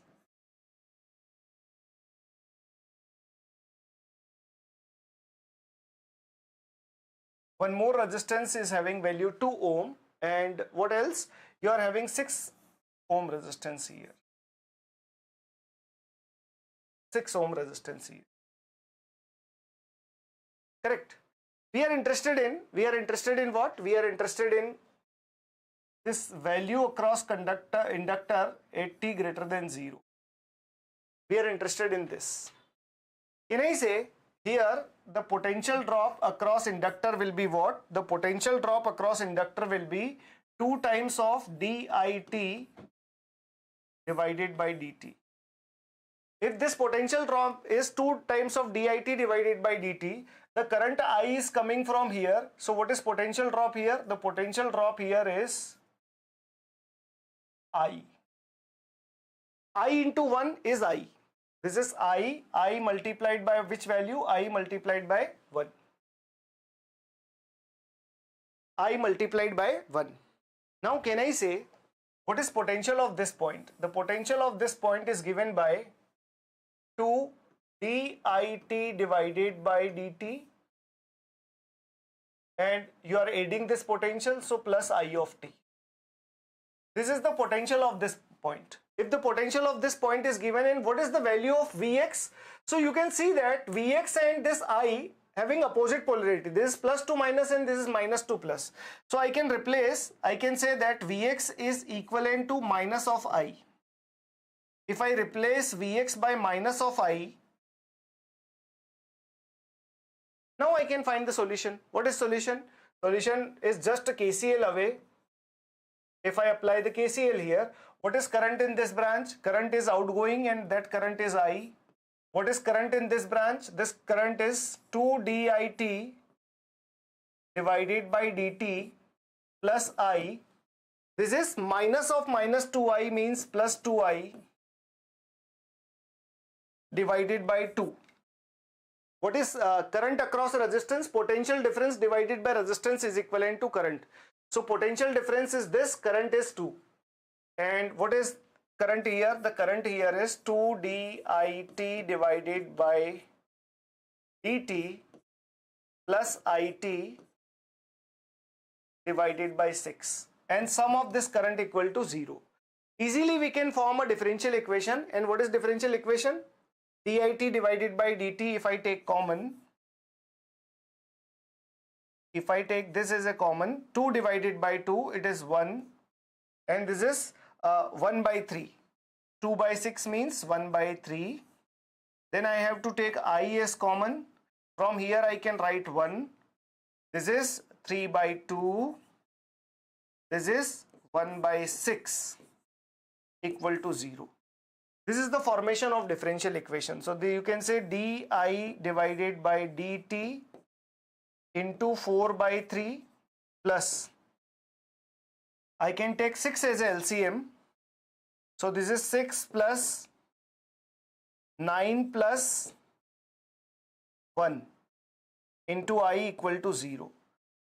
One more resistance is having value 2 ohm, and what else? You are having 6 ohm resistance here. 6 ohm resistance here. Correct. We are interested in what? We are interested in this value across inductor at t greater than 0. We are interested in this. Can I say here the potential drop across inductor will be what? The potential drop across inductor will be 2 times of dit divided by dt. If this potential drop is 2 times of dit divided by dt, the current I is coming from here. So what is potential drop here? The potential drop here is I. I into 1 is I. This is I multiplied by which value? I multiplied by 1. I multiplied by 1. Now can I say what is potential of this point? The potential of this point is given by 2 dit divided by dt, and you are adding this potential, so plus I of t. This is the potential of this point. If the potential of this point is given, and what is the value of Vx? So you can see that Vx and this I having opposite polarity. This is plus to minus and this is minus to plus. So I can replace, I can say that Vx is equivalent to minus of I. If I replace Vx by minus of I, now I can find the solution. What is solution? Solution is just a KCL away. If I apply the KCL here, what is current in this branch? Current is outgoing and that current is I. What is current in this branch? This current is 2 dit divided by dt plus I. This is minus of minus 2I means plus 2I divided by 2. What is current across resistance? Potential difference divided by resistance is equivalent to current. So potential difference is this, current is 2. And what is current here? The current here is 2 dit divided by dt plus it divided by 6. And sum of this current equal to 0. Easily we can form a differential equation. And what is differential equation? dit divided by dt, if I take common, if I take this as a common, 2 divided by 2, it is 1, and this is 1 by 3. 2 by 6 means 1 by 3. Then I have to take I as common. From here I can write 1. This is 3 by 2. This is 1 by 6 equal to 0. This is the formation of differential equation. So you can say di divided by dt into 4 by 3 plus, I can take 6 as a LCM. So this is 6 plus 9 plus 1 into I equal to 0.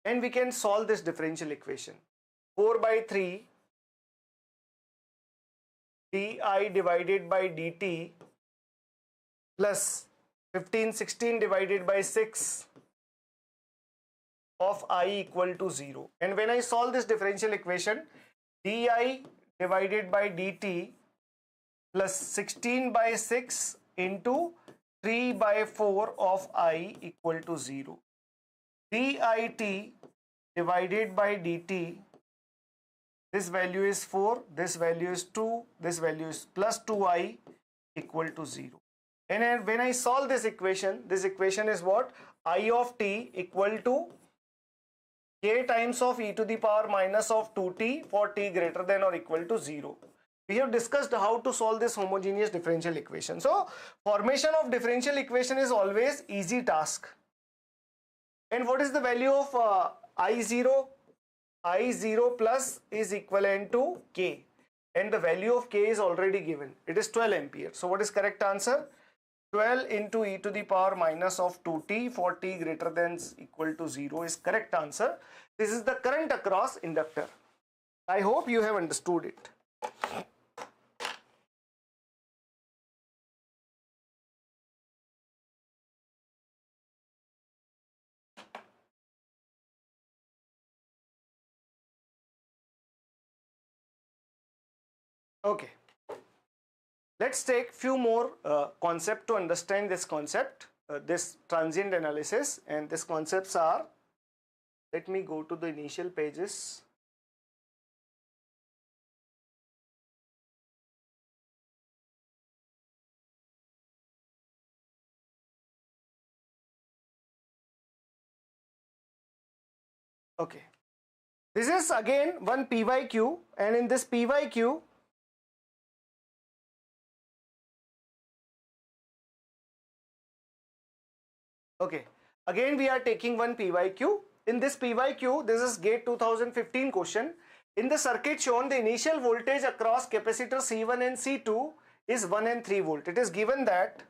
And we can solve this differential equation. 4 by 3 di divided by dt plus 16 divided by 6 of I equal to 0. And when I solve this differential equation, di divided by dt plus 16 by 6 into 3 by 4 of I equal to 0. dit divided by dt this value is 4, this value is 2, this value is plus 2i equal to 0. And then when I solve this equation is what? I of t equal to k times of e to the power minus of 2t for t greater than or equal to 0. We have discussed how to solve this homogeneous differential equation. So formation of differential equation is always easy task. And what is the value of I0? I0 plus is equivalent to k. And the value of k is already given. It is 12 ampere. So what is correct answer? 12 into e to the power minus of 2t for t greater than equal to 0 is correct answer. This is the current across inductor. I hope you have understood it. Okay. Let's take few more concepts to understand this concept, this transient analysis, and these concepts are, let me go to the initial pages. Okay. This is again one PYQ, and in this PYQ, okay, again we are taking one PYQ. In this PYQ, this is GATE 2015 question. In the circuit shown, the initial voltage across capacitor C1 and C2 is 1 and 3 volt. It is given that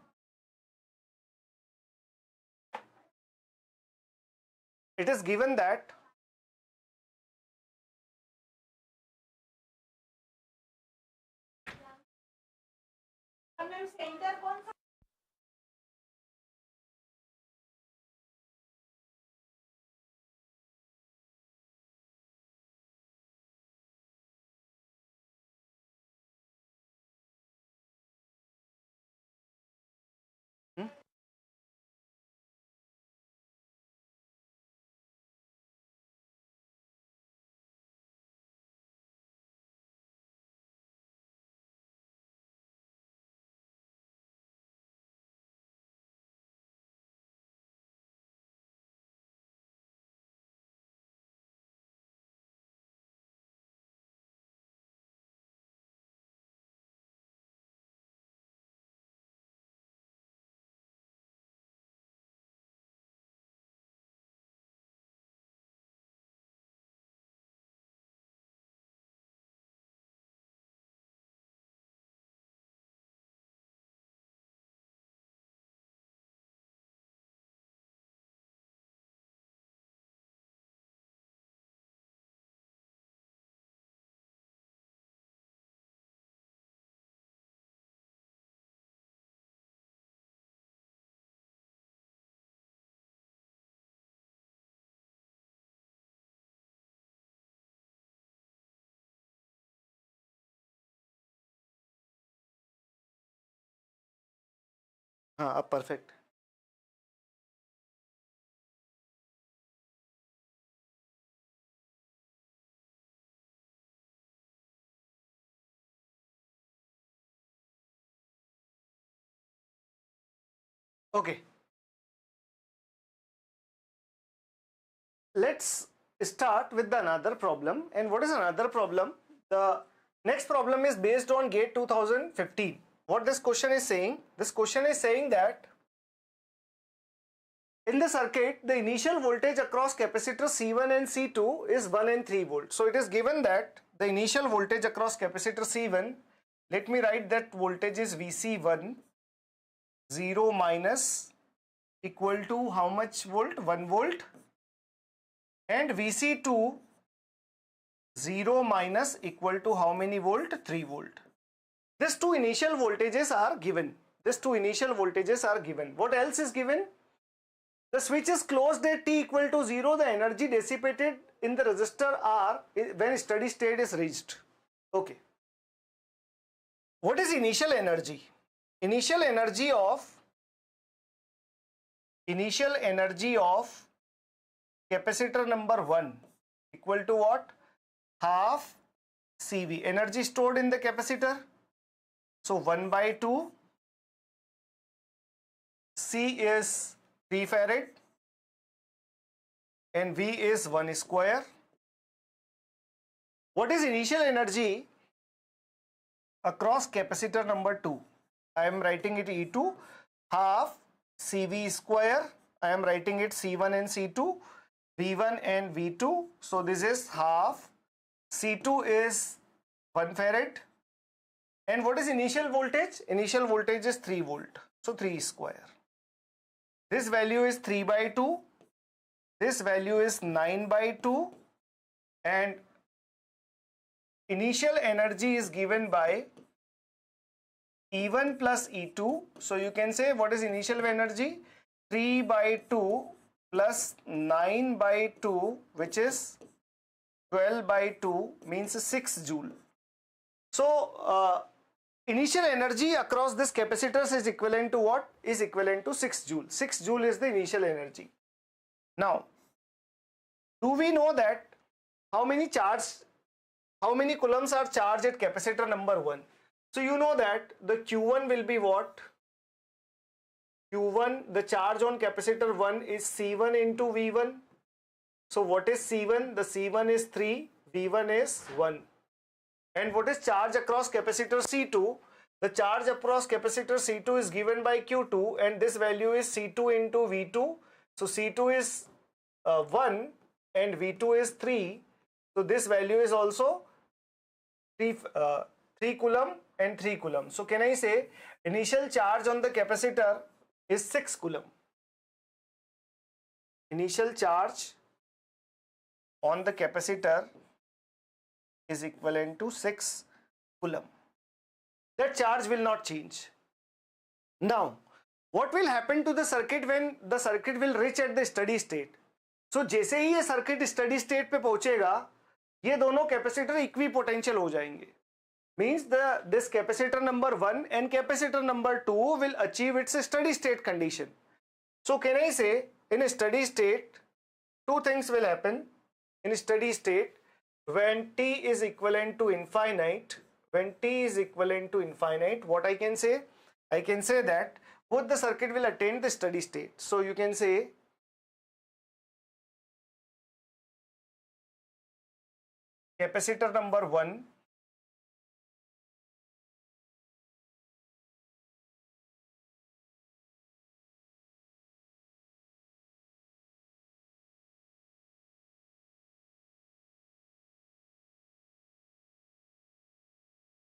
perfect. Okay. Let's start with another problem. And what is another problem? The next problem is based on GATE 2015. What this question is saying? This question is saying that in the circuit, the initial voltage across capacitor C1 and C2 is 1 and 3 volt. So it is given that the initial voltage across capacitor C1, let me write that voltage is VC1, 0 minus equal to how much volt? 1 volt. And VC2, 0 minus equal to how many volt? 3 volt. These two initial voltages are given. What else is given? The switch is closed at t equal to 0. The energy dissipated in the resistor R when steady state is reached. Okay. What is initial energy? Initial energy of capacitor number 1 equal to what? Half CV, energy stored in the capacitor. So 1 by 2, C is 3 farad and V is 1 square. What is initial energy across capacitor number 2? I am writing it E2, half CV square. I am writing it C1 and C2, V1 and V2. So this is half. C2 is 1 farad. And what is initial voltage? Initial voltage is 3 volt. So 3 square. This value is 3 by 2. This value is 9 by 2. And initial energy is given by E1 plus E2. So you can say what is initial energy? 3 by 2 plus 9 by 2, which is 12 by 2, means 6 joule. So initial energy across this capacitors is equivalent to what? Is equivalent to 6 joule. 6 joule is the initial energy. Now, do we know that how many coulombs are charged at capacitor number 1? So you know that the Q1 will be what? Q1, the charge on capacitor 1 is C1 into V1. So what is C1? The C1 is 3, V1 is 1. And what is charge across capacitor C2? The charge across capacitor C2 is given by Q2, and this value is C2 into V2. So C2 is 1 and V2 is 3. So this value is also 3 coulomb and 3 coulomb. So can I say initial charge on the capacitor is 6 coulomb. Initial charge on the capacitor is equivalent to 6 coulomb. That charge will not change. Now, what will happen to the circuit when the circuit will reach at the steady state? So जैसे ही ये circuit steady state पे पहुंचेगा, ये दोनों capacitor equipotential हो जाएंगे. Means this capacitor number 1 and capacitor number 2 will achieve its steady state condition. So can I say in a steady state, two things will happen. In a steady state, when t is equivalent to infinite, what I can say? I can say that both the circuit will attain the steady state. So you can say capacitor number 1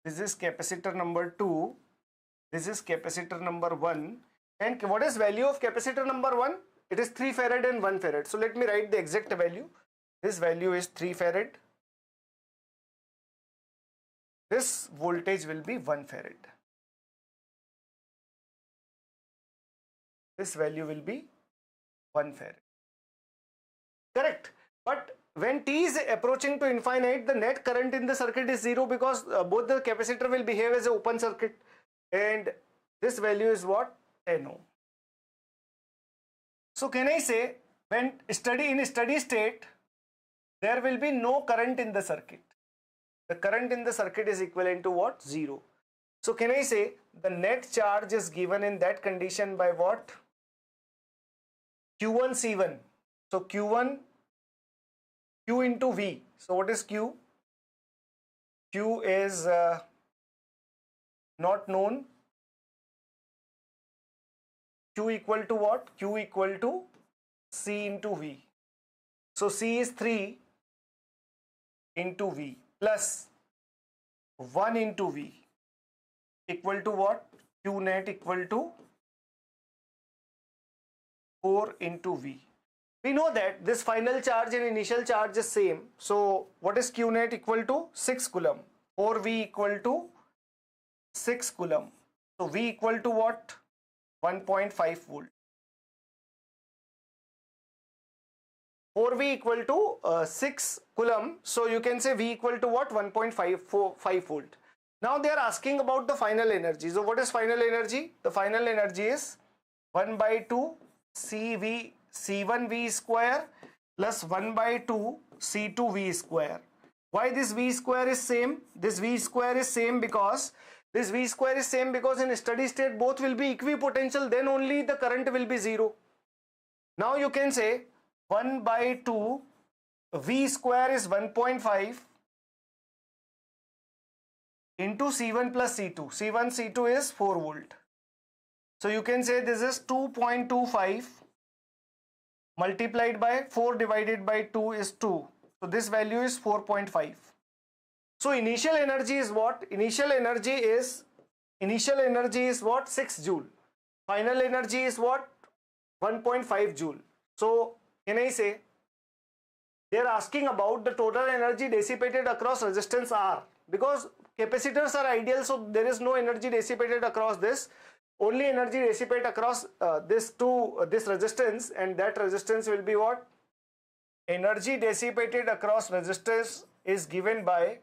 this is capacitor number 2, this is capacitor number 1, and what is value of capacitor number 1? It is 3 farad and 1 farad. So let me write the exact value. This value is 3 farad. This voltage will be 1 farad. This value will be 1 farad. Correct. But when t is approaching to infinite, the net current in the circuit is 0 because both the capacitor will behave as an open circuit, and this value is what? 10 ohm. So can I say when in a steady state, there will be no current in the circuit. The current in the circuit is equivalent to what? 0. So can I say the net charge is given in that condition by what? Q1 C1. So Q1 Q into V. So what is Q? Q is not known. Q equal to what? Q equal to C into V. So C is 3 into V plus 1 into V equal to what? Q net equal to 4 into V. We know that this final charge and initial charge is same. So what is Q net equal to? 6 coulomb. 4V equal to 6 coulomb. So V equal to what? 1.5 volt. 4V equal to 6 coulomb. So you can say V equal to what? 1.5 volt. Now they are asking about the final energy. So what is final energy? The final energy is 1 by 2 C1V square plus 1 by 2 C2V square. Why this V square is same? This V square is same because in steady state both will be equipotential, then only the current will be 0. Now you can say 1 by 2 V square is 1.5 into C1 plus C2. C1, C2 is 4 volt. So you can say this is 2.25 multiplied by 4 divided by 2 is 2. So this value is 4.5. So initial energy is what? Initial energy is what? 6 joule. Final energy is what? 1.5 joule. So can I say they are asking about the total energy dissipated across resistance R, because capacitors are ideal, so there is no energy dissipated across this. Only energy dissipate across this resistance, and that resistance will be what? Energy dissipated across resistors is given by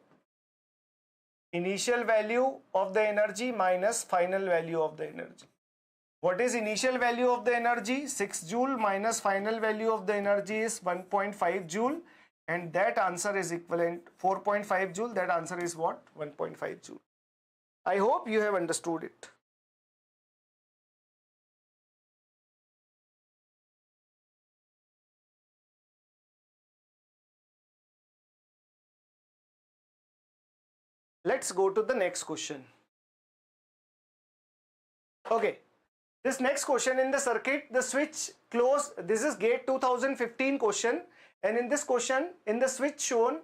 initial value of the energy minus final value of the energy. What is initial value of the energy? 6 joule minus final value of the energy is 1.5 joule, and that answer is equivalent 4.5 joule. That answer is what? 1.5 joule. I hope you have understood it. Let's go to the next question. Okay, this next question, in the circuit, the switch closed. This is GATE 2015 question, and in this question, in the switch shown,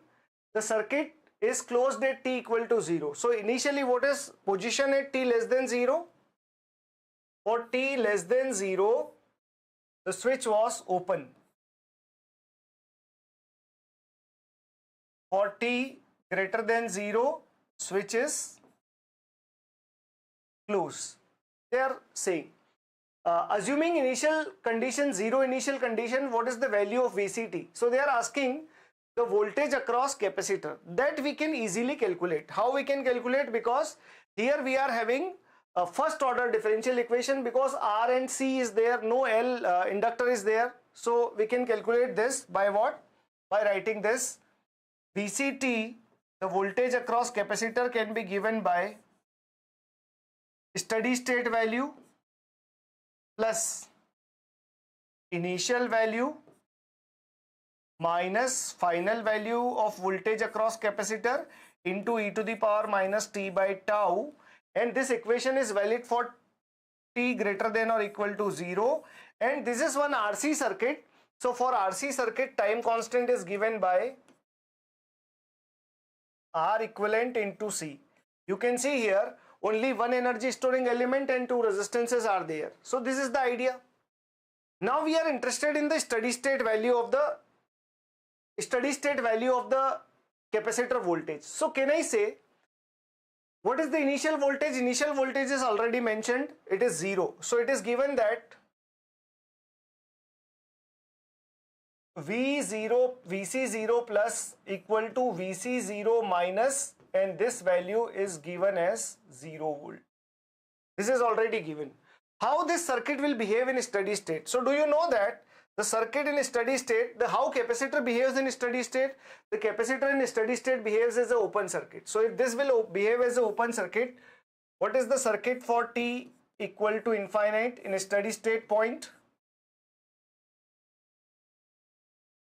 the circuit is closed at t equal to 0. So initially, what is position at t less than 0? For t less than 0, the switch was open. For t greater than 0, switch is closed. They are saying, assuming initial condition, 0 initial condition, what is the value of VCT? So they are asking the voltage across capacitor. That we can easily calculate. How we can calculate? Because here we are having a first order differential equation, because R and C is there, no L inductor is there. So we can calculate this by what? By writing this VCT, the voltage across capacitor, can be given by steady state value plus initial value minus final value of voltage across capacitor into e to the power minus t by tau, and this equation is valid for t greater than or equal to 0, and this is one RC circuit. So for RC circuit, time constant is given by R equivalent into C. You can see here only one energy storing element and two resistances are there. So this is the idea. Now we are interested in the steady state value of the capacitor voltage. So can I say what is the initial voltage? Initial voltage is already mentioned. It is 0. So it is given that VC0 plus equal to VC0 minus, and this value is given as 0 volt. This is already given. How this circuit will behave in steady state? So do you know that the circuit in steady state, how capacitor behaves in steady state? The capacitor in steady state behaves as an open circuit. So if this will behave as an open circuit, what is the circuit for t equal to infinite in a steady state point?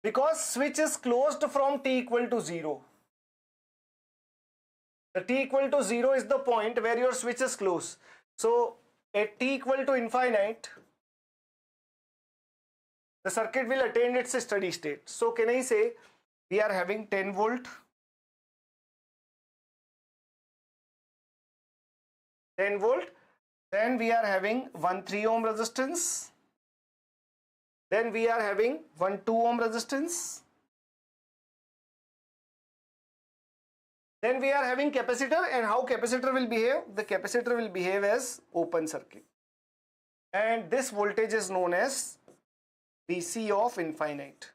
Because switch is closed from t equal to 0. The t equal to 0 is the point where your switch is closed. So at t equal to infinite, the circuit will attain its steady state. So can I say we are having 10 volt, 10 volt, then we are having 1 3 ohm resistance, then we are having 1 2 ohm resistance, then we are having capacitor, and how capacitor will behave? The capacitor will behave as open circuit, and this voltage is known as VC of infinite.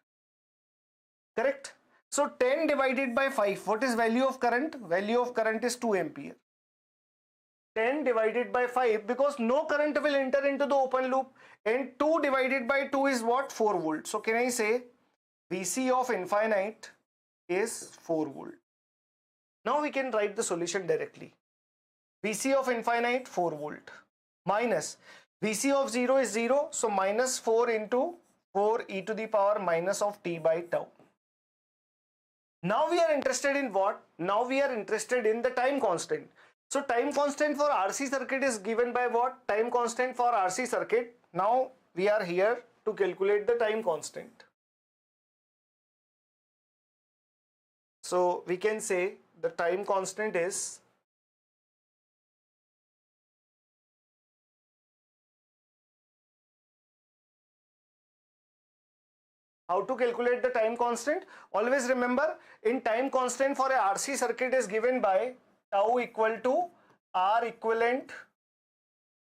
Correct? So 10 divided by 5, what is value of current? Value of current is 2 ampere. 10 divided by 5, because no current will enter into the open loop, and 2 divided by 2 is what? 4 volt. So can I say VC of infinite is 4 volt. Now we can write the solution directly. Vc of infinite 4 volt minus Vc of 0 is 0, so minus 4 into 4 e to the power minus of t by tau. Now we are interested in what? Now we are interested in the time constant. So time constant for RC circuit is given by what? Time constant for RC circuit. Now we are here to calculate the time constant. So we can say the time constant is how to calculate the time constant. Always remember, in time constant for a RC circuit is given by tau equal to R equivalent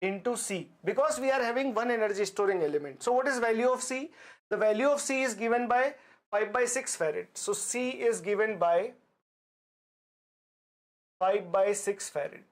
into C, because we are having one energy storing element. So what is value of C? The value of C is given by 5 by 6 farad. So C is given by 5 by 6 farad.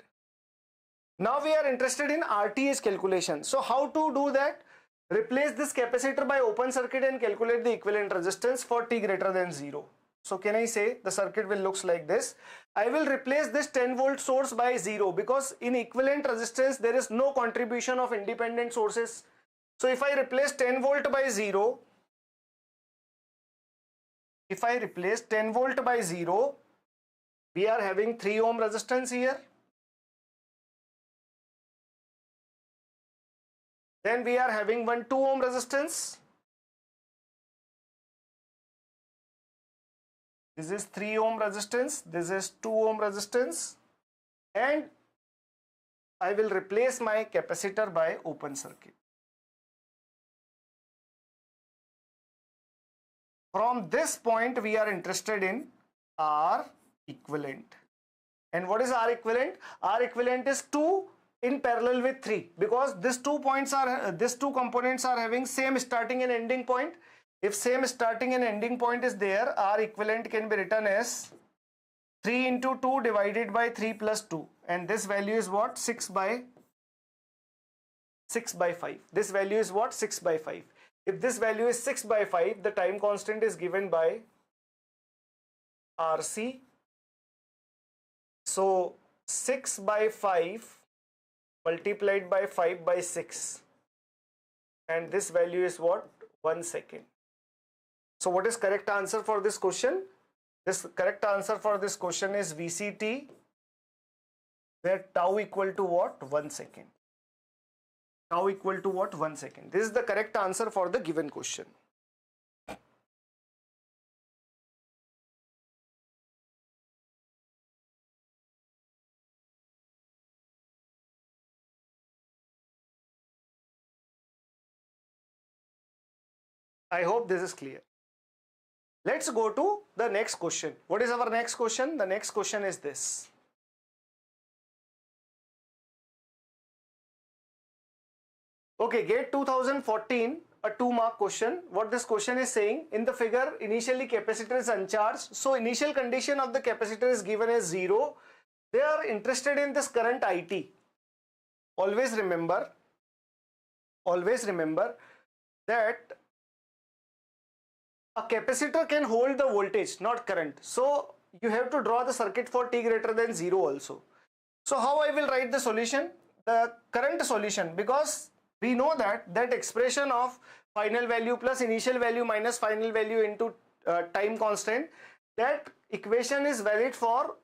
Now we are interested in RTH calculation. So how to do that? Replace this capacitor by open circuit and calculate the equivalent resistance for t greater than 0. So can I say the circuit will looks like this? I will replace this 10 volt source by 0, because in equivalent resistance there is no contribution of independent sources. So if I replace 10 volt by 0, if I replace 10 volt by 0, we are having 3 ohm resistance here. Then we are having one 2 ohm resistance. This is 3 ohm resistance. This is 2 ohm resistance. And I will replace my capacitor by open circuit. From this point we are interested in R equivalent. And what is R equivalent? R equivalent is 2 in parallel with 3, because these two components are having same starting and ending point. If same starting and ending point is there, R equivalent can be written as 3 into 2 divided by 3 plus 2, and this value is what? 6 by 5. This value is what? 6 by 5. If this value is 6 by 5, the time constant is given by RC. So 6 by 5 multiplied by 5 by 6, and this value is what? 1 second. So what is correct answer for this question? This correct answer for this question is VCT, where tau equal to what? 1 second. Tau equal to what? 1 second. This is the correct answer for the given question. I hope this is clear. Let's go to the next question. What is our next question? The next question is this. Okay, GATE 2014, a 2-mark question. What this question is saying, in the figure, initially capacitor is uncharged. So initial condition of the capacitor is given as 0. They are interested in this current IT. Always remember that a capacitor can hold the voltage, not current. So you have to draw the circuit for t greater than 0 also. So how I will write the solution? The current solution, because we know that expression of final value plus initial value minus final value into time constant, that equation is valid for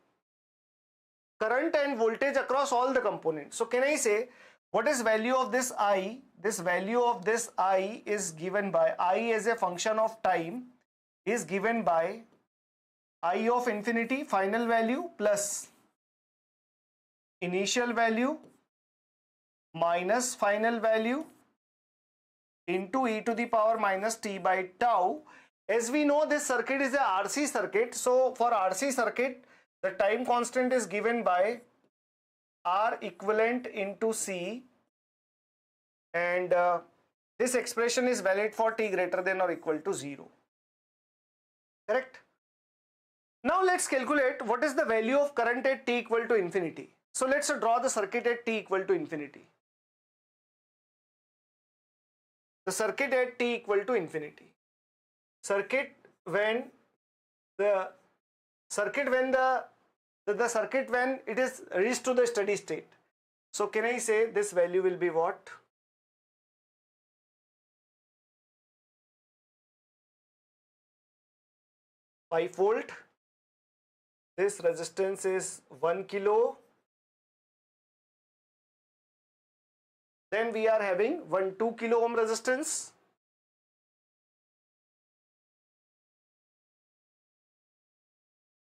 current and voltage across all the components. So can I say what is value of this I? This value of this I is given by I as a function of time is given by I of infinity final value plus initial value minus final value into e to the power minus t by tau. As we know, this circuit is a RC circuit. So for RC circuit, the time constant is given by R equivalent into C, and this expression is valid for t greater than or equal to 0. Correct? Now let's calculate what is the value of current at t equal to infinity. So let's draw the circuit at t equal to infinity. The circuit at t equal to infinity. Circuit when the the circuit when it is reached to the steady state. So can I say this value will be what? Five volt. This resistance is 1 kilo. Then we are having 2 kilo ohm resistance.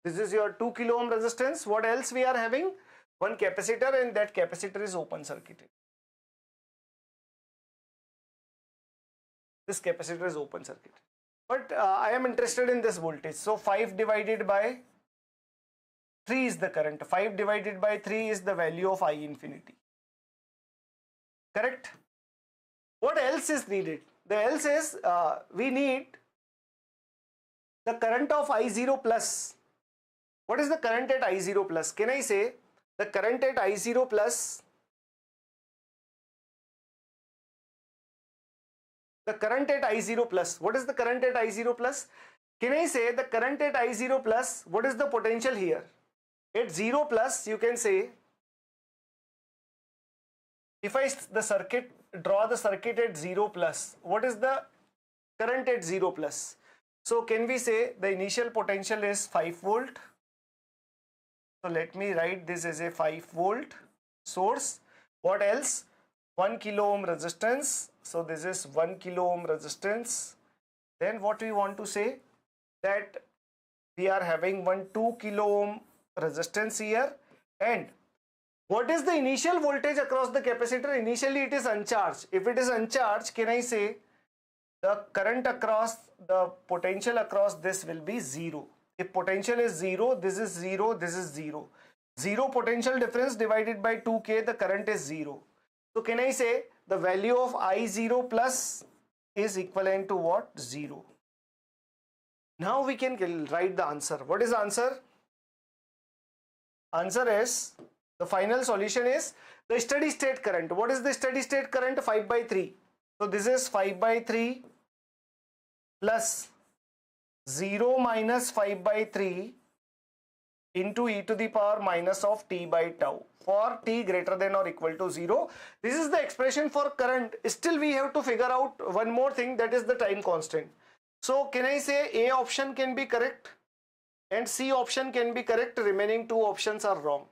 This is your 2 kilo ohm resistance. What else we are having? One capacitor, and that capacitor is open circuited. This capacitor is open circuited. But I am interested in this voltage. So 5 divided by 3 is the current. 5 divided by 3 is the value of I infinity. Correct? What else is needed? The else is we need the current of I0 plus. What is the current at I0 plus? Can I say the current at I0 plus? The current at I0 plus. What is the current at I0 plus? Can I say the current at I0 plus? What is the potential here? At 0 plus, you can say, if I draw the circuit at 0 plus, what is the current at 0 plus? So can we say the initial potential is 5 volt? So let me write this as a 5 volt source. What else? 1 kilo ohm resistance. So this is 1 kilo ohm resistance. Then what we want to say, that we are having 2 kilo ohm resistance here. And what is the initial voltage across the capacitor? Initially it is uncharged. If it is uncharged, can I say the current across, the potential across this will be 0. If potential is 0, this is 0, this is 0. 0 potential difference divided by 2K, the current is 0. So can I say the value of I0 plus is equivalent to what? 0. Now we can write the answer. What is the answer? Answer is, the final solution is the steady state current. What is the steady state current? 5 by 3. So this is 5 by 3 plus 0 minus 5 by 3 into e to the power minus of t by tau for t greater than or equal to 0. This is the expression for current. Still we have to figure out one more thing, that is the time constant. So can I say A option can be correct and C option can be correct, remaining two options are wrong.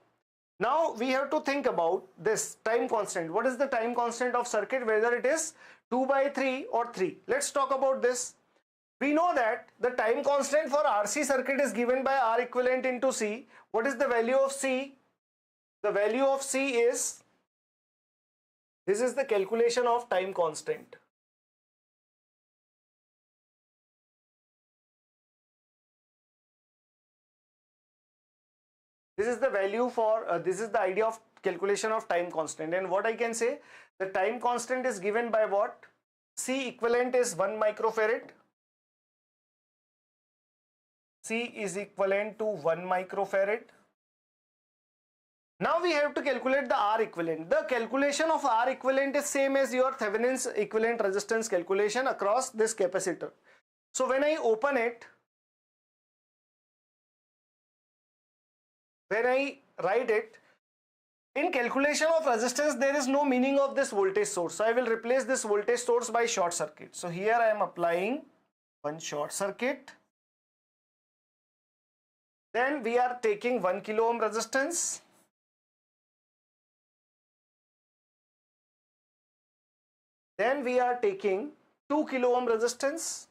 Now we have to think about this time constant. What is the time constant of circuit, whether it is 2 by 3 or 3? Let's talk about this. We know that the time constant for RC circuit is given by R equivalent into C. What is the value of C? The value of C is, this is the calculation of time constant. This is the value for, this is the idea of calculation of time constant. And what I can say, the time constant is given by what? C equivalent is 1 microfarad. C is equivalent to 1 microfarad. Now we have to calculate the R equivalent. The calculation of R equivalent is same as your Thevenin's equivalent resistance calculation across this capacitor. So when I open it, when I write it, in calculation of resistance, there is no meaning of this voltage source. So I will replace this voltage source by short circuit. So here I am applying one short circuit. Then we are taking 1 kilo ohm resistance. Then we are taking 2 kilo ohm resistance.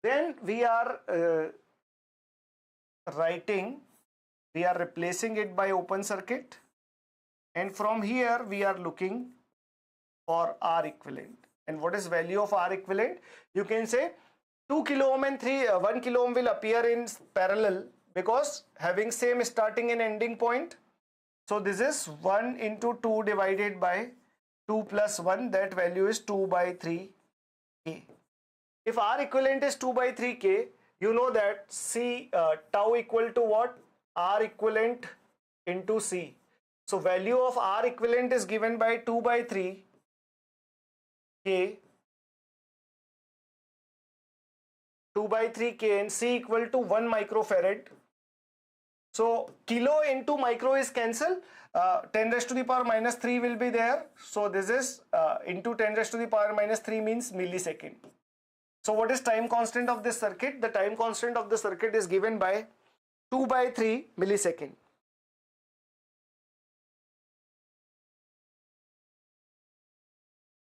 Then we are replacing it by open circuit. And from here we are looking for R equivalent. And what is value of R equivalent? You can say 2 kilo ohm and 1 kilo ohm will appear in parallel because having same starting and ending point. So this is 1 into 2 divided by 2 plus 1, that value is 2 by 3K. If R equivalent is 2 by 3K, you know that C tau equal to what? R equivalent into C. So value of R equivalent is given by 2 by 3K 2 by 3 kn, C equal to 1 microfarad. So kilo into micro is cancelled. 10 raised to the power minus 3 will be there. So this is into 10 raised to the power minus 3 means millisecond. So what is time constant of this circuit? The time constant of the circuit is given by 2 by 3 millisecond.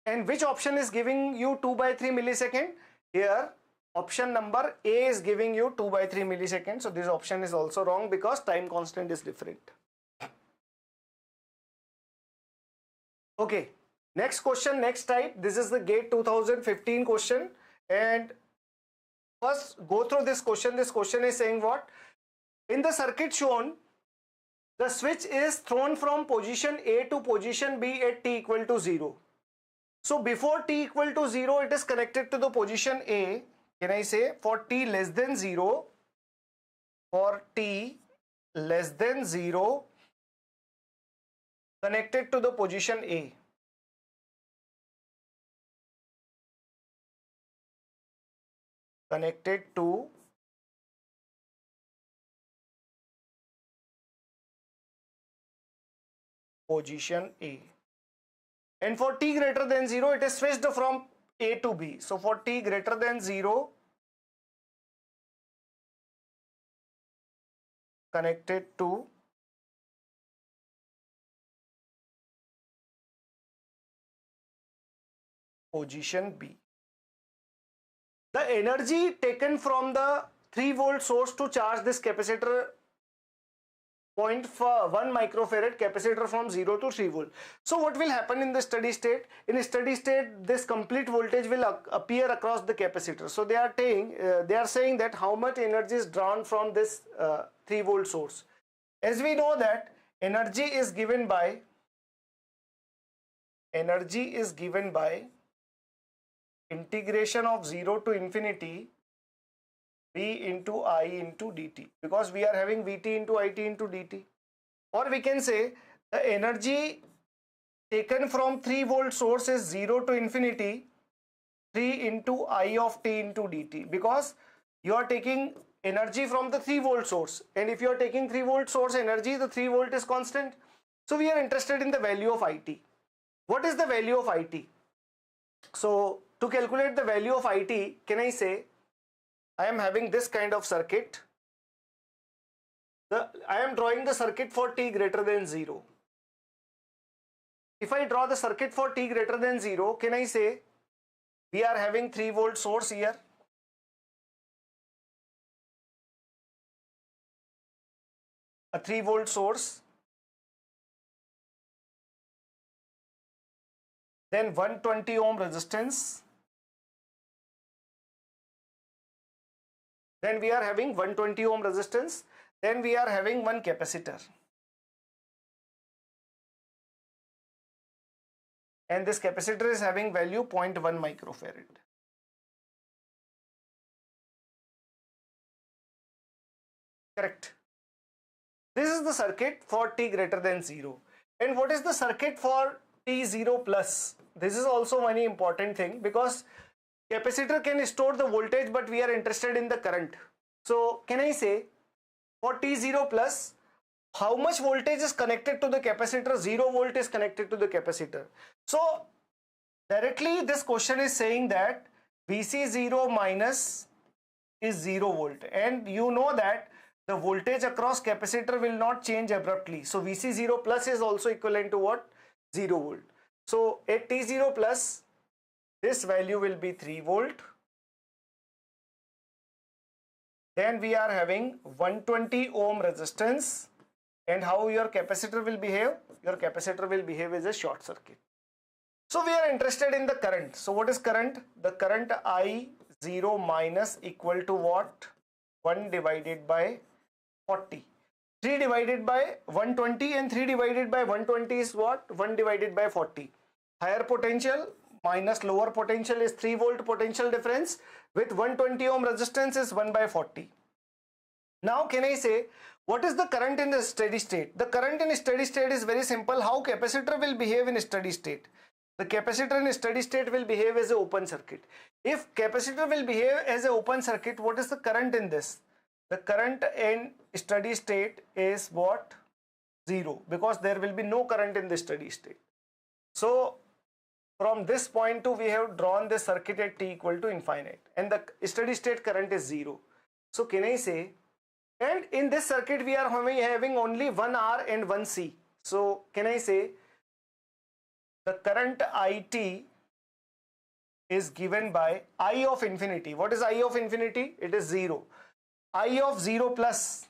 And which option is giving you 2 by 3 millisecond? Here option number A is giving you 2 by 3 milliseconds. So this option is also wrong because time constant is different. Okay, next question, next type. This is the GATE 2015 question. And first go through this question. This question is saying what? In the circuit shown, the switch is thrown from position A to position B at t equal to 0. So before t equal to 0, it is connected to the position A. Can I say for t less than 0, for t less than 0, connected to the position A. Connected to position A. And for t greater than 0, it is switched from A to B. So for t greater than 0, connected to position B. The energy taken from the 3 volt source to charge this capacitor 0.1 microfarad capacitor from 0 to 3 volt. So what will happen in the steady state? In a steady state, this complete voltage will appear across the capacitor. So they are saying that how much energy is drawn from this 3 volt source. As we know that energy is given by integration of 0 to infinity V into I into dt, because we are having Vt into It into dt. Or we can say the energy taken from 3 volt source is 0 to infinity 3 into I of t into dt, because you are taking energy from the 3 volt source, and if you are taking 3 volt source energy, the 3 volt is constant. So we are interested in the value of It. What is the value of It? So to calculate the value of It, can I say I am having this kind of circuit. I am drawing the circuit for t greater than 0. If I draw the circuit for t greater than 0, can I say we are having 3 volt source here. A 3 volt source. Then 120 ohm resistance. Then we are having 120 ohm resistance. Then we are having one capacitor. And this capacitor is having value 0.1 microfarad. Correct. This is the circuit for t greater than 0. And what is the circuit for t0 plus? This is also very important thing, because capacitor can store the voltage, but we are interested in the current. So can I say for t0 plus, how much voltage is connected to the capacitor? 0 volt is connected to the capacitor. So directly this question is saying that Vc0 minus is 0 volt, and you know that the voltage across capacitor will not change abruptly. So Vc0 plus is also equivalent to what? 0 volt. So at t0 plus, this value will be 3 volt. Then we are having 120 ohm resistance. And how your capacitor will behave? Your capacitor will behave as a short circuit. So we are interested in the current. So what is current? The current I0 minus equal to what? 1 divided by 40. 3 divided by 120 and 3 divided by 120 is what? 1 divided by 40. Higher potential minus lower potential is 3 volt potential difference, with 120 ohm resistance is 1 by 40. Now can I say what is the current in the steady state? The current in steady state is very simple. How capacitor will behave in steady state? the capacitor in steady state will behave as an open circuit. If capacitor will behave as an open circuit, what is the current in this? The current in steady state is what? 0, because there will be no current in the steady state. So from this point to, we have drawn the circuit at t equal to infinite, and the steady state current is 0. So can I say, and in this circuit we are having only one R and one C. So can I say the current IT is given by I of infinity. What is I of infinity? It is 0. I of 0 plus.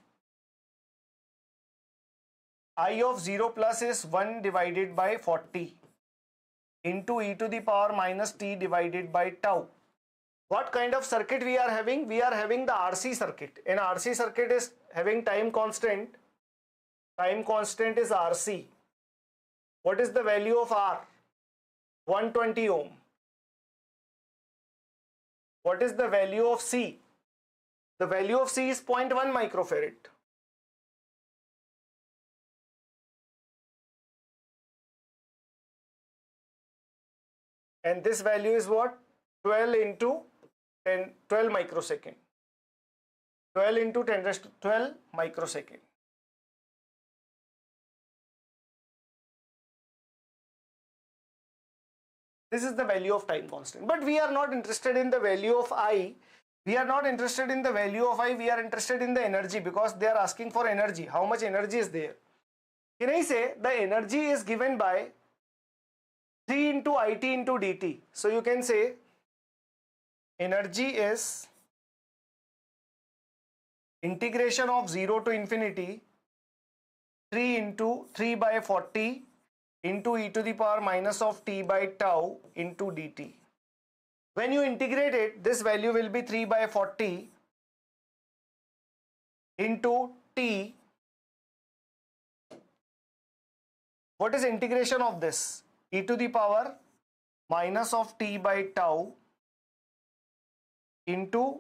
I of 0 plus is 1 divided by 40 into e to the power minus t divided by tau. What kind of circuit we are having? We are having the RC circuit. An RC circuit is having time constant. Time constant is RC. What is the value of R? 120 ohm. What is the value of C? The value of C is 0.1 microfarad. And this value is what? 12 into 10, 12 microsecond. 12 into 10 raised to 12 microsecond. This is the value of time constant. But we are not interested in the value of I. We are not interested in the value of I. We are interested in the energy, because they are asking for energy. How much energy is there? Can I say the energy is given by 3 into IT into dt. So you can say energy is integration of 0 to infinity 3 into 3 by 40 into e to the power minus of t by tau into dt. When you integrate it, this value will be 3 by 40 into t. What is integration of this? E to the power minus of t by tau into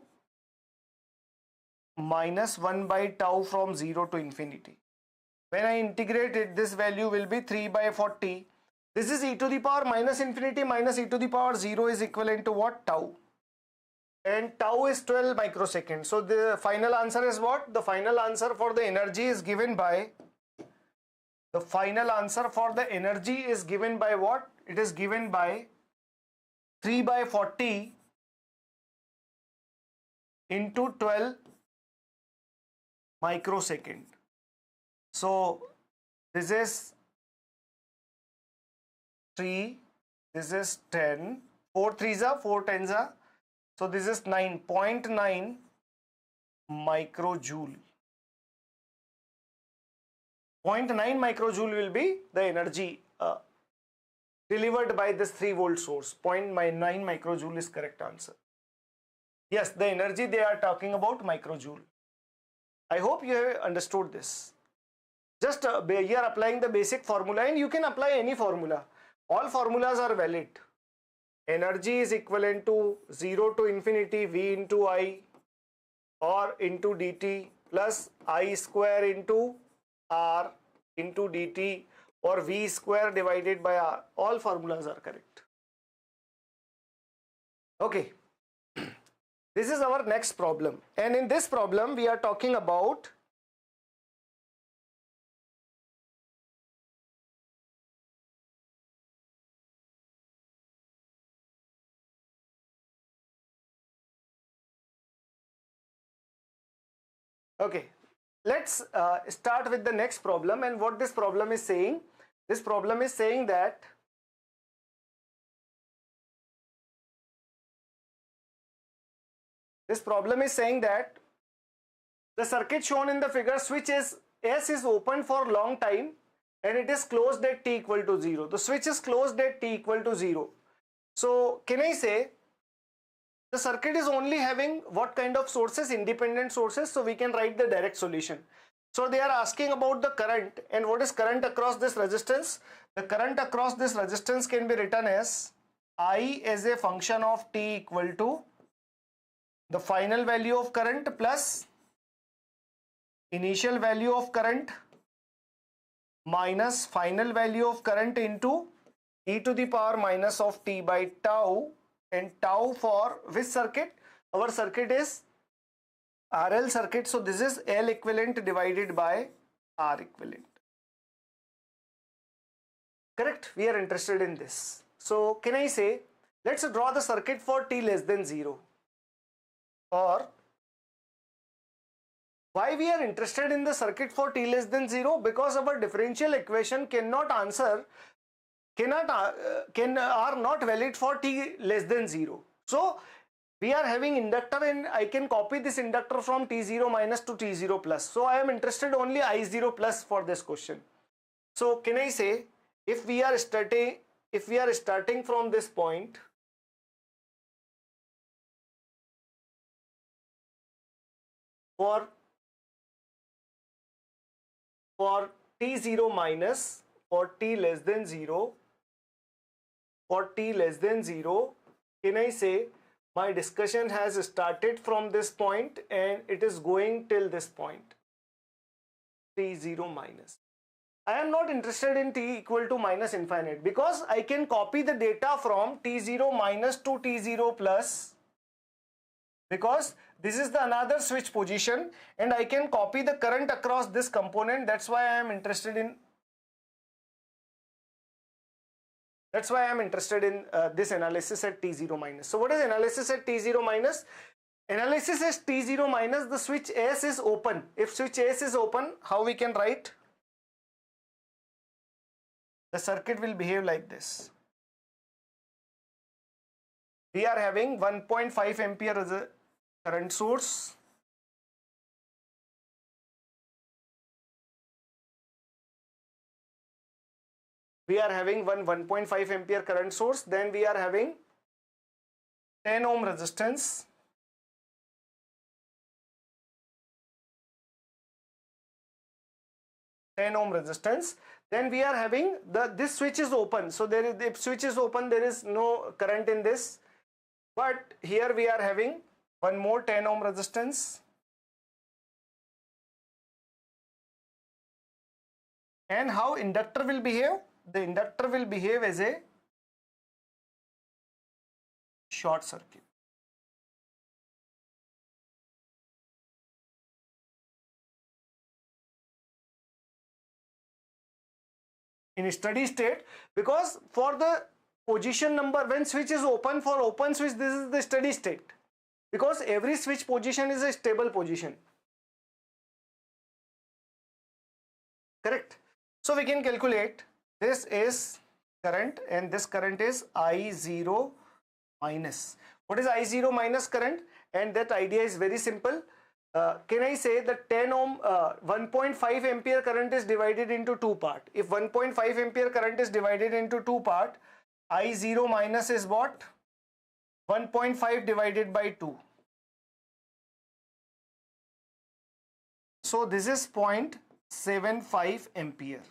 minus 1 by tau from 0 to infinity. When I integrate it, this value will be 3 by 40. This is e to the power minus infinity minus e to the power 0 is equivalent to what? Tau. And tau is 12 microseconds. So the final answer is what? The final answer for the energy is given by, the final answer for the energy is given by what? It is given by 3 by 40 into 12 microsecond. So this is 3, this is 10, 4 3s are 4 10s are. So this is 9.9 microjoule. 0.9 microjoule will be the energy delivered by this 3 volt source. 0.9 microjoule is correct answer. Yes, the energy they are talking about microjoule. I hope you have understood this. Just you are applying the basic formula, and you can apply any formula. All formulas are valid. Energy is equivalent to 0 to infinity V into I or into dt plus I square into R into dt or V square divided by R. All formulas are correct. Okay. This is our next problem. And in this problem, we are talking about okay, let's start with the next problem. And what this problem is saying, this problem is saying that the circuit shown in the figure, switch is S is open for long time and it is closed at t equal to 0. The switch is closed at t equal to 0. So can I say the circuit is only having what kind of sources? Independent sources. So we can write the direct solution. So they are asking about the current, and what is current across this resistance? The current across this resistance can be written as I as a function of t equal to the final value of current plus initial value of current minus final value of current into e to the power minus of t by tau, and tau for which circuit? Our circuit is RL circuit, so this is L equivalent divided by R equivalent. Correct? We are interested in this. So can I say, let's draw the circuit for t less than 0. Or why we are interested in the circuit for t less than 0? Because our differential equation are not valid for t less than 0. So we are having inductor, and I can copy this inductor from t0 minus to t0 plus. So I am interested only I0 plus for this question. So can I say, if we are starting from this point, for t0 minus, for t less than 0, can I say my discussion has started from this point and it is going till this point, t0 minus. I am not interested in t equal to minus infinite, because I can copy the data from t0 minus to t0 plus, because this is the another switch position, and I can copy the current across this component. That's why I am interested in this analysis at t0 minus. So what is analysis at t0 minus? Analysis at t0 minus, the switch S is open. If switch S is open, how we can write? The circuit will behave like this. We are having 1.5 ampere as a current source. We are having 1.5 ampere current source. Then we are having 10 ohm resistance. Then we are having this switch is open. So if switch is open, there is no current in this. But here we are having one more 10 ohm resistance. And how inductor will behave? The inductor will behave as a short circuit. In steady state, because for the position number, when switch is open, for open switch, this is the steady state, because every switch position is a stable position. Correct? So we can calculate, this is current and this current is I0 minus. What is I0 minus current? And that idea is very simple. Can I say that 10 ohm 1.5 ampere current is divided into two parts? If 1.5 ampere current is divided into two parts, I0 minus is what? 1.5 divided by 2. So this is 0.75 ampere.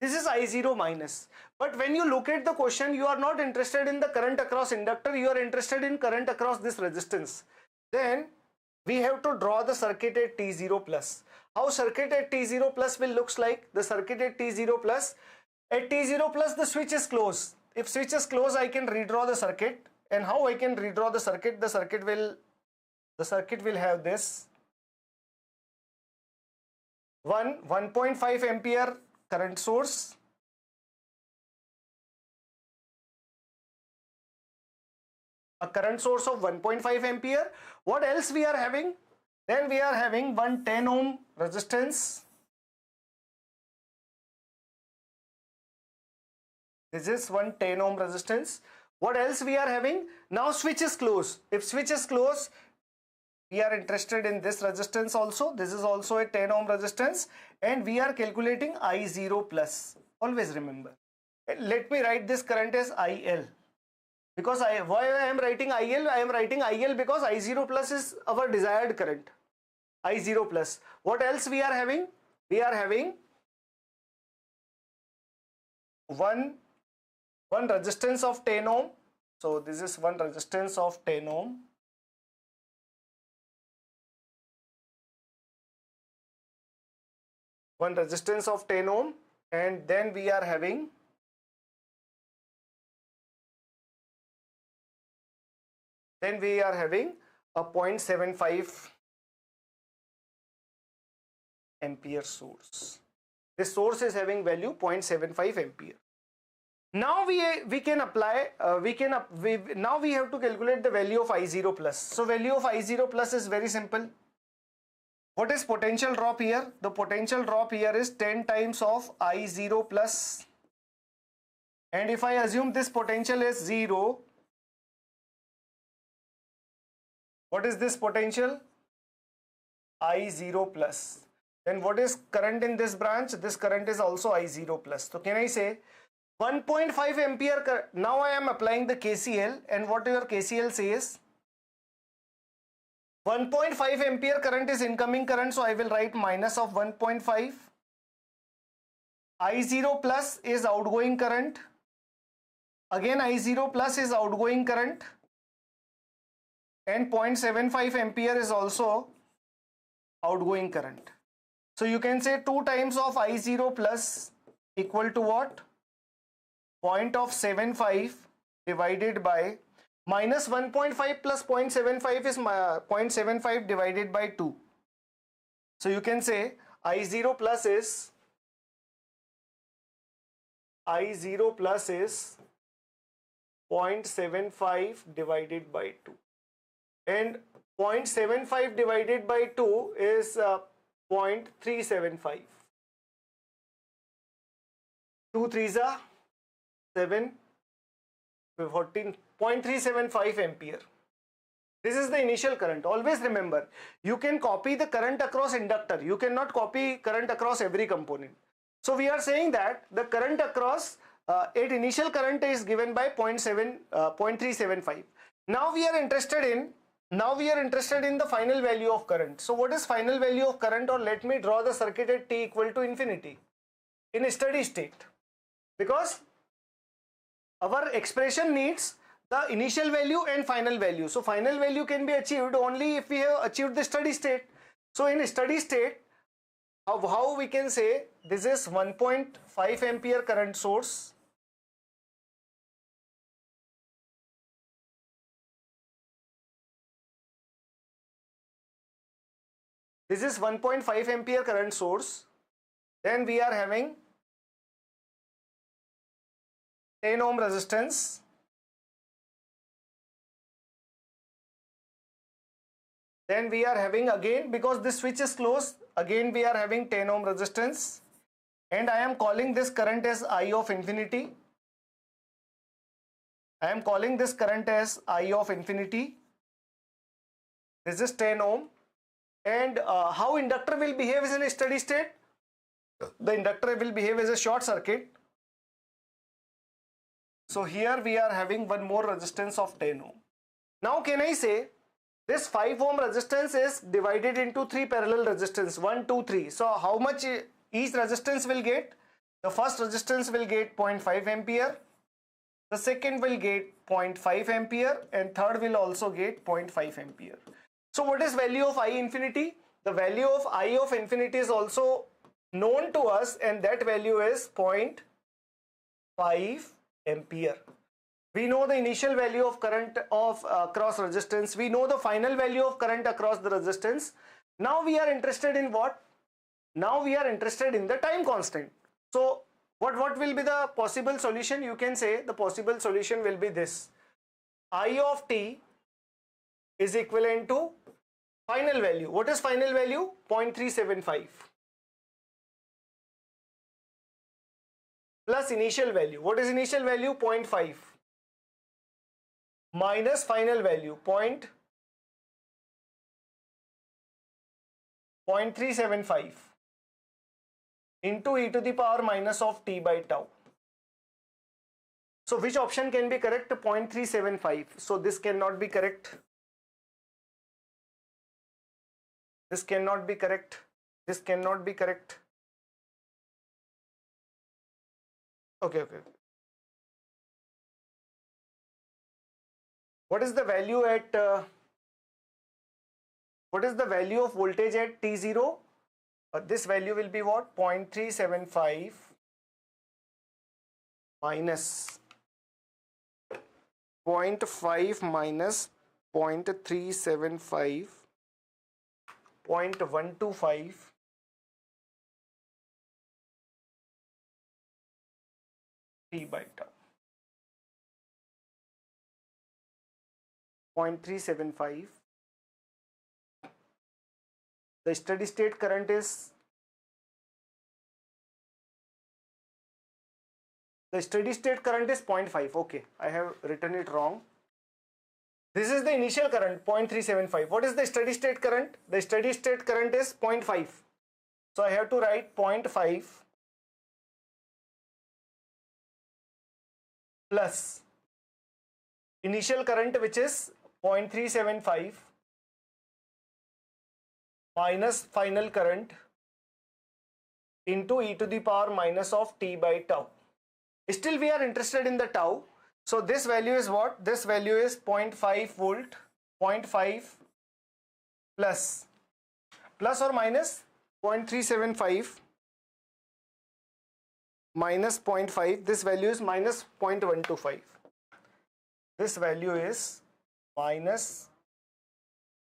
This is I0 minus. But when you look at the question, you are not interested in the current across inductor, you are interested in current across this resistance. Then we have to draw the circuit at T0 plus. How circuit at T0 plus will looks like? The circuit at T0 plus, the switch is closed. If switch is closed, I can redraw the circuit. And how I can redraw the circuit? The circuit will have this 1.5 ampere current source, a current source of 1.5 ampere. What else we are having? Then we are having 10 ohm resistance. This is 10 ohm resistance. What else we are having? Now switch is closed. If switch is closed, we are interested in this resistance also. This is also a 10 ohm resistance, and we are calculating I0 plus. Always remember. Let me write this current as IL. Because why I am writing IL? I am writing IL because I0 plus is our desired current. I0 plus. What else we are having? We are having one resistance of 10 ohm. So this is one resistance of 10 ohm. One resistance of 10 ohm, and then we are having then we are having a 0.75 ampere source. This source is having value 0.75 ampere. Now we can apply, now we have to calculate the value of I0 plus. So value of I0 plus is very simple. What is potential drop here? The potential drop here is 10 times of I0 plus. And if I assume this potential is 0, what is this potential? I0 plus. Then what is current in this branch? This current is also I0 plus. So can I say 1.5 ampere? Now I am applying the KCL, and what your KCL says? 1.5 ampere current is incoming current, so I will write minus of 1.5. I0 plus is outgoing current. Again I0 plus is outgoing current, and 0.75 ampere is also outgoing current. So you can say 2 times of I0 plus equal to what? 0.75 divided by minus 1.5 plus 0.75 is 0.75 divided by 2. So you can say I0 plus is 0.75 divided by 2, and 0.75 divided by 2 is 0.375. 2 3s are 7, 14, 0.375 ampere. This is the initial current. Always remember, you can copy the current across inductor. You cannot copy current across every component. So we are saying that the current across initial current is given by 0.375. Now we are interested in the final value of current. So what is final value of current? Or let me draw the circuit at t equal to infinity in a steady state, because our expression needs the initial value and final value. So final value can be achieved only if we have achieved the steady state. So in a steady state, how we can say this is 1.5 ampere current source. This is 1.5 ampere current source. Then we are having 10 ohm resistance. Then we are having, again, because this switch is closed, again we are having 10 ohm resistance. And I am calling this current as I of infinity. I am calling this current as I of infinity. This is 10 ohm. And how inductor will behave is in a steady state? The inductor will behave as a short circuit. So here we are having one more resistance of 10 ohm. Now can I say this 5 ohm resistance is divided into 3 parallel resistance, 1, 2, 3. So how much each resistance will get? The first resistance will get 0.5 ampere. The second will get 0.5 ampere, and third will also get 0.5 ampere. So what is value of I infinity? The value of I of infinity is also known to us, and that value is 0.5 ampere. We know the initial value of current of across resistance. We know the final value of current across the resistance. Now we are interested in what? Now we are interested in the time constant. So what will be the possible solution? You can say the possible solution will be this. I of t is equivalent to final value. What is final value? 0.375 plus initial value. What is initial value? 0.5 minus final value 0.375 into e to the power minus of t by tau. So which option can be correct? 0.375. So this cannot be correct. This cannot be correct. This cannot be correct. Okay. What is the value at what is the value of voltage at T0? This value will be what? 0.375 minus 0.5 minus 0.375, 0.125, T by tau. 0.375. The steady state current is 0.5. Okay, I have written it wrong. This is the initial current 0.375. What is the steady state current? The steady state current is 0.5. So I have to write 0.5 plus initial current, which is 0.375, minus final current into e to the power minus of t by tau. Still we are interested in the tau. So this value is what? This value is 0.5 volt, 0.5 plus or minus 0.375 minus 0.5. This value is minus 0.125. This value is minus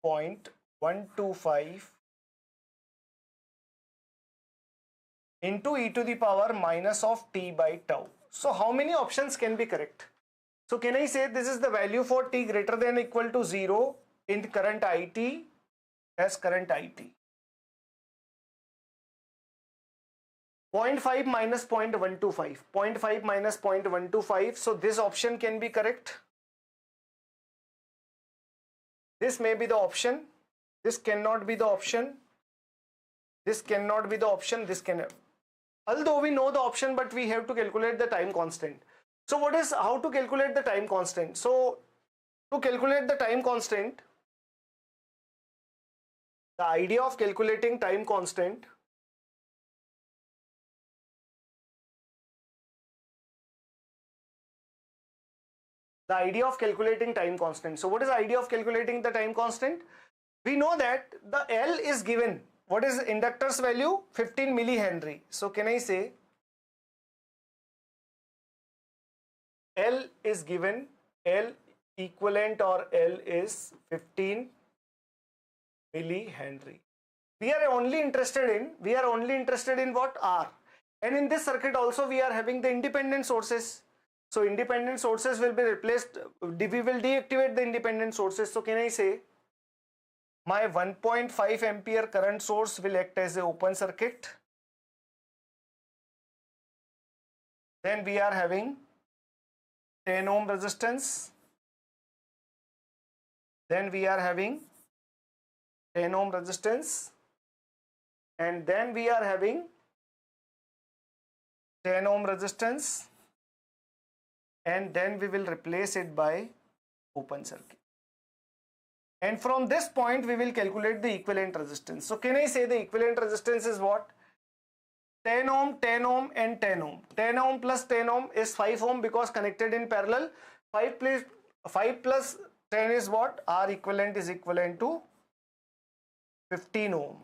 0.125 into e to the power minus of t by tau. So how many options can be correct? So can I say this is the value for t greater than or equal to 0 in current IT as current IT? 0.5 minus 0.125, 0.5 minus 0.125. So this option can be correct. This may be the option. This cannot be the option. This cannot be the option. This can. Although we know the option, but we have to calculate the time constant. So what is, how to calculate the time constant? So to calculate the time constant, the idea of calculating time constant, So what is the idea of calculating the time constant? We know that the L is given. What is inductor's value? 15 millihenry. So can I say L is given, L equivalent or L is 15 millihenry. We are only interested in what? R. And in this circuit also we are having the independent sources. So independent sources will be replaced. We will deactivate the independent sources. So can I say my 1.5 ampere current source will act as an open circuit. Then we are having 10 ohm resistance. Then we are having 10 ohm resistance. And then we are having 10 ohm resistance. And then we will replace it by open circuit. And from this point we will calculate the equivalent resistance. So can I say the equivalent resistance is what? 10 ohm, 10 ohm and 10 ohm. 10 ohm plus 10 ohm is 5 ohm because connected in parallel. 5 plus 10 is what? R equivalent is equivalent to 15 ohm.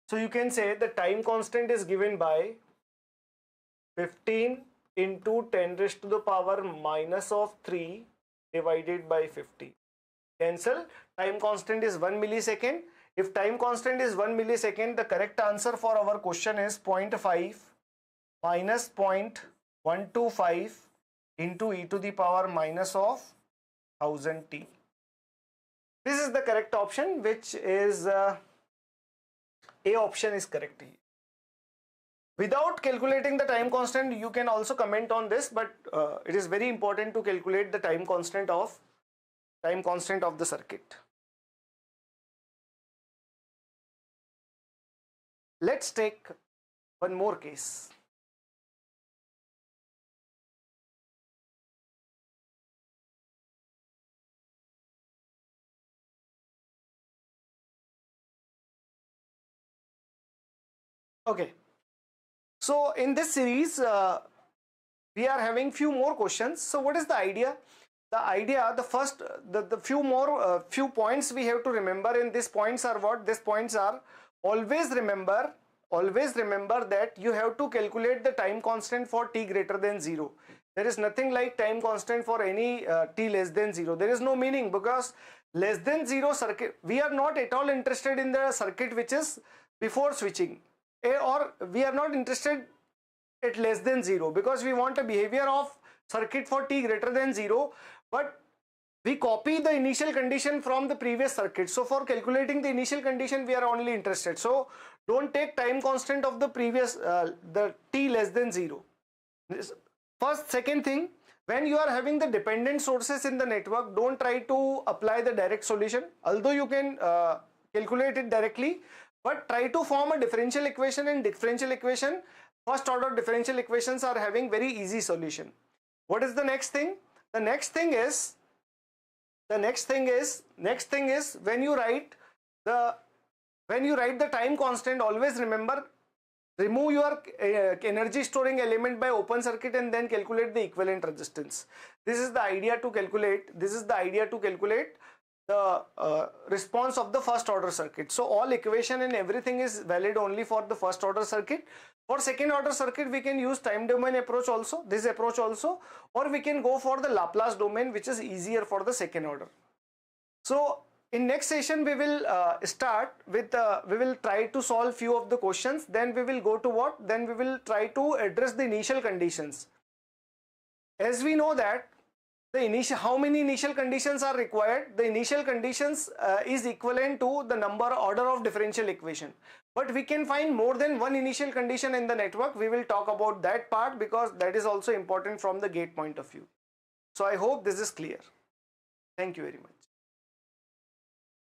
So you can say the time constant is given by 15 into 10 raised to the power minus of 3 divided by 50. Cancel. Time constant is 1 millisecond. If time constant is 1 millisecond, the correct answer for our question is 0.5 minus 0.125 into e to the power minus of 1000 t. This is the correct option, which is A option is correct here. Without calculating the time constant, you can also comment on this, but it is very important to calculate the time constant of the circuit. Let's take one more case. Okay. So in this series, we are having few more questions. So what is the idea? The idea, the few points we have to remember, and these points are what? These points are, always remember that you have to calculate the time constant for t greater than 0. There is nothing like time constant for any t less than 0. There is no meaning, because less than 0 circuit, we are not at all interested in the circuit which is before switching, or we are not interested at less than 0, because we want a behavior of circuit for t greater than 0, but we copy the initial condition from the previous circuit. So for calculating the initial condition, we are only interested. So don't take time constant of the previous the t less than 0. First, second thing, when you are having the dependent sources in the network, don't try to apply the direct solution, although you can calculate it directly, but try to form a differential equation. In differential equation, first order differential equations are having very easy solution. What is the next thing? The next thing is when you write the time constant, always remember, remove your energy storing element by open circuit and then calculate the equivalent resistance. This is the idea to calculate the response of the first order circuit. So all equation and everything is valid only for the first order circuit. For second order circuit, we can use time domain approach also, this approach also, or we can go for the Laplace domain, which is easier for the second order. So in next session, we will start with, we will try to solve few of the questions. Then we will go to what? Then we will try to address the initial conditions. As we know that how many initial conditions are required? The initial conditions is equivalent to the order of differential equation. But we can find more than one initial condition in the network. We will talk about that part, because that is also important from the gate point of view. So I hope this is clear. Thank you very much.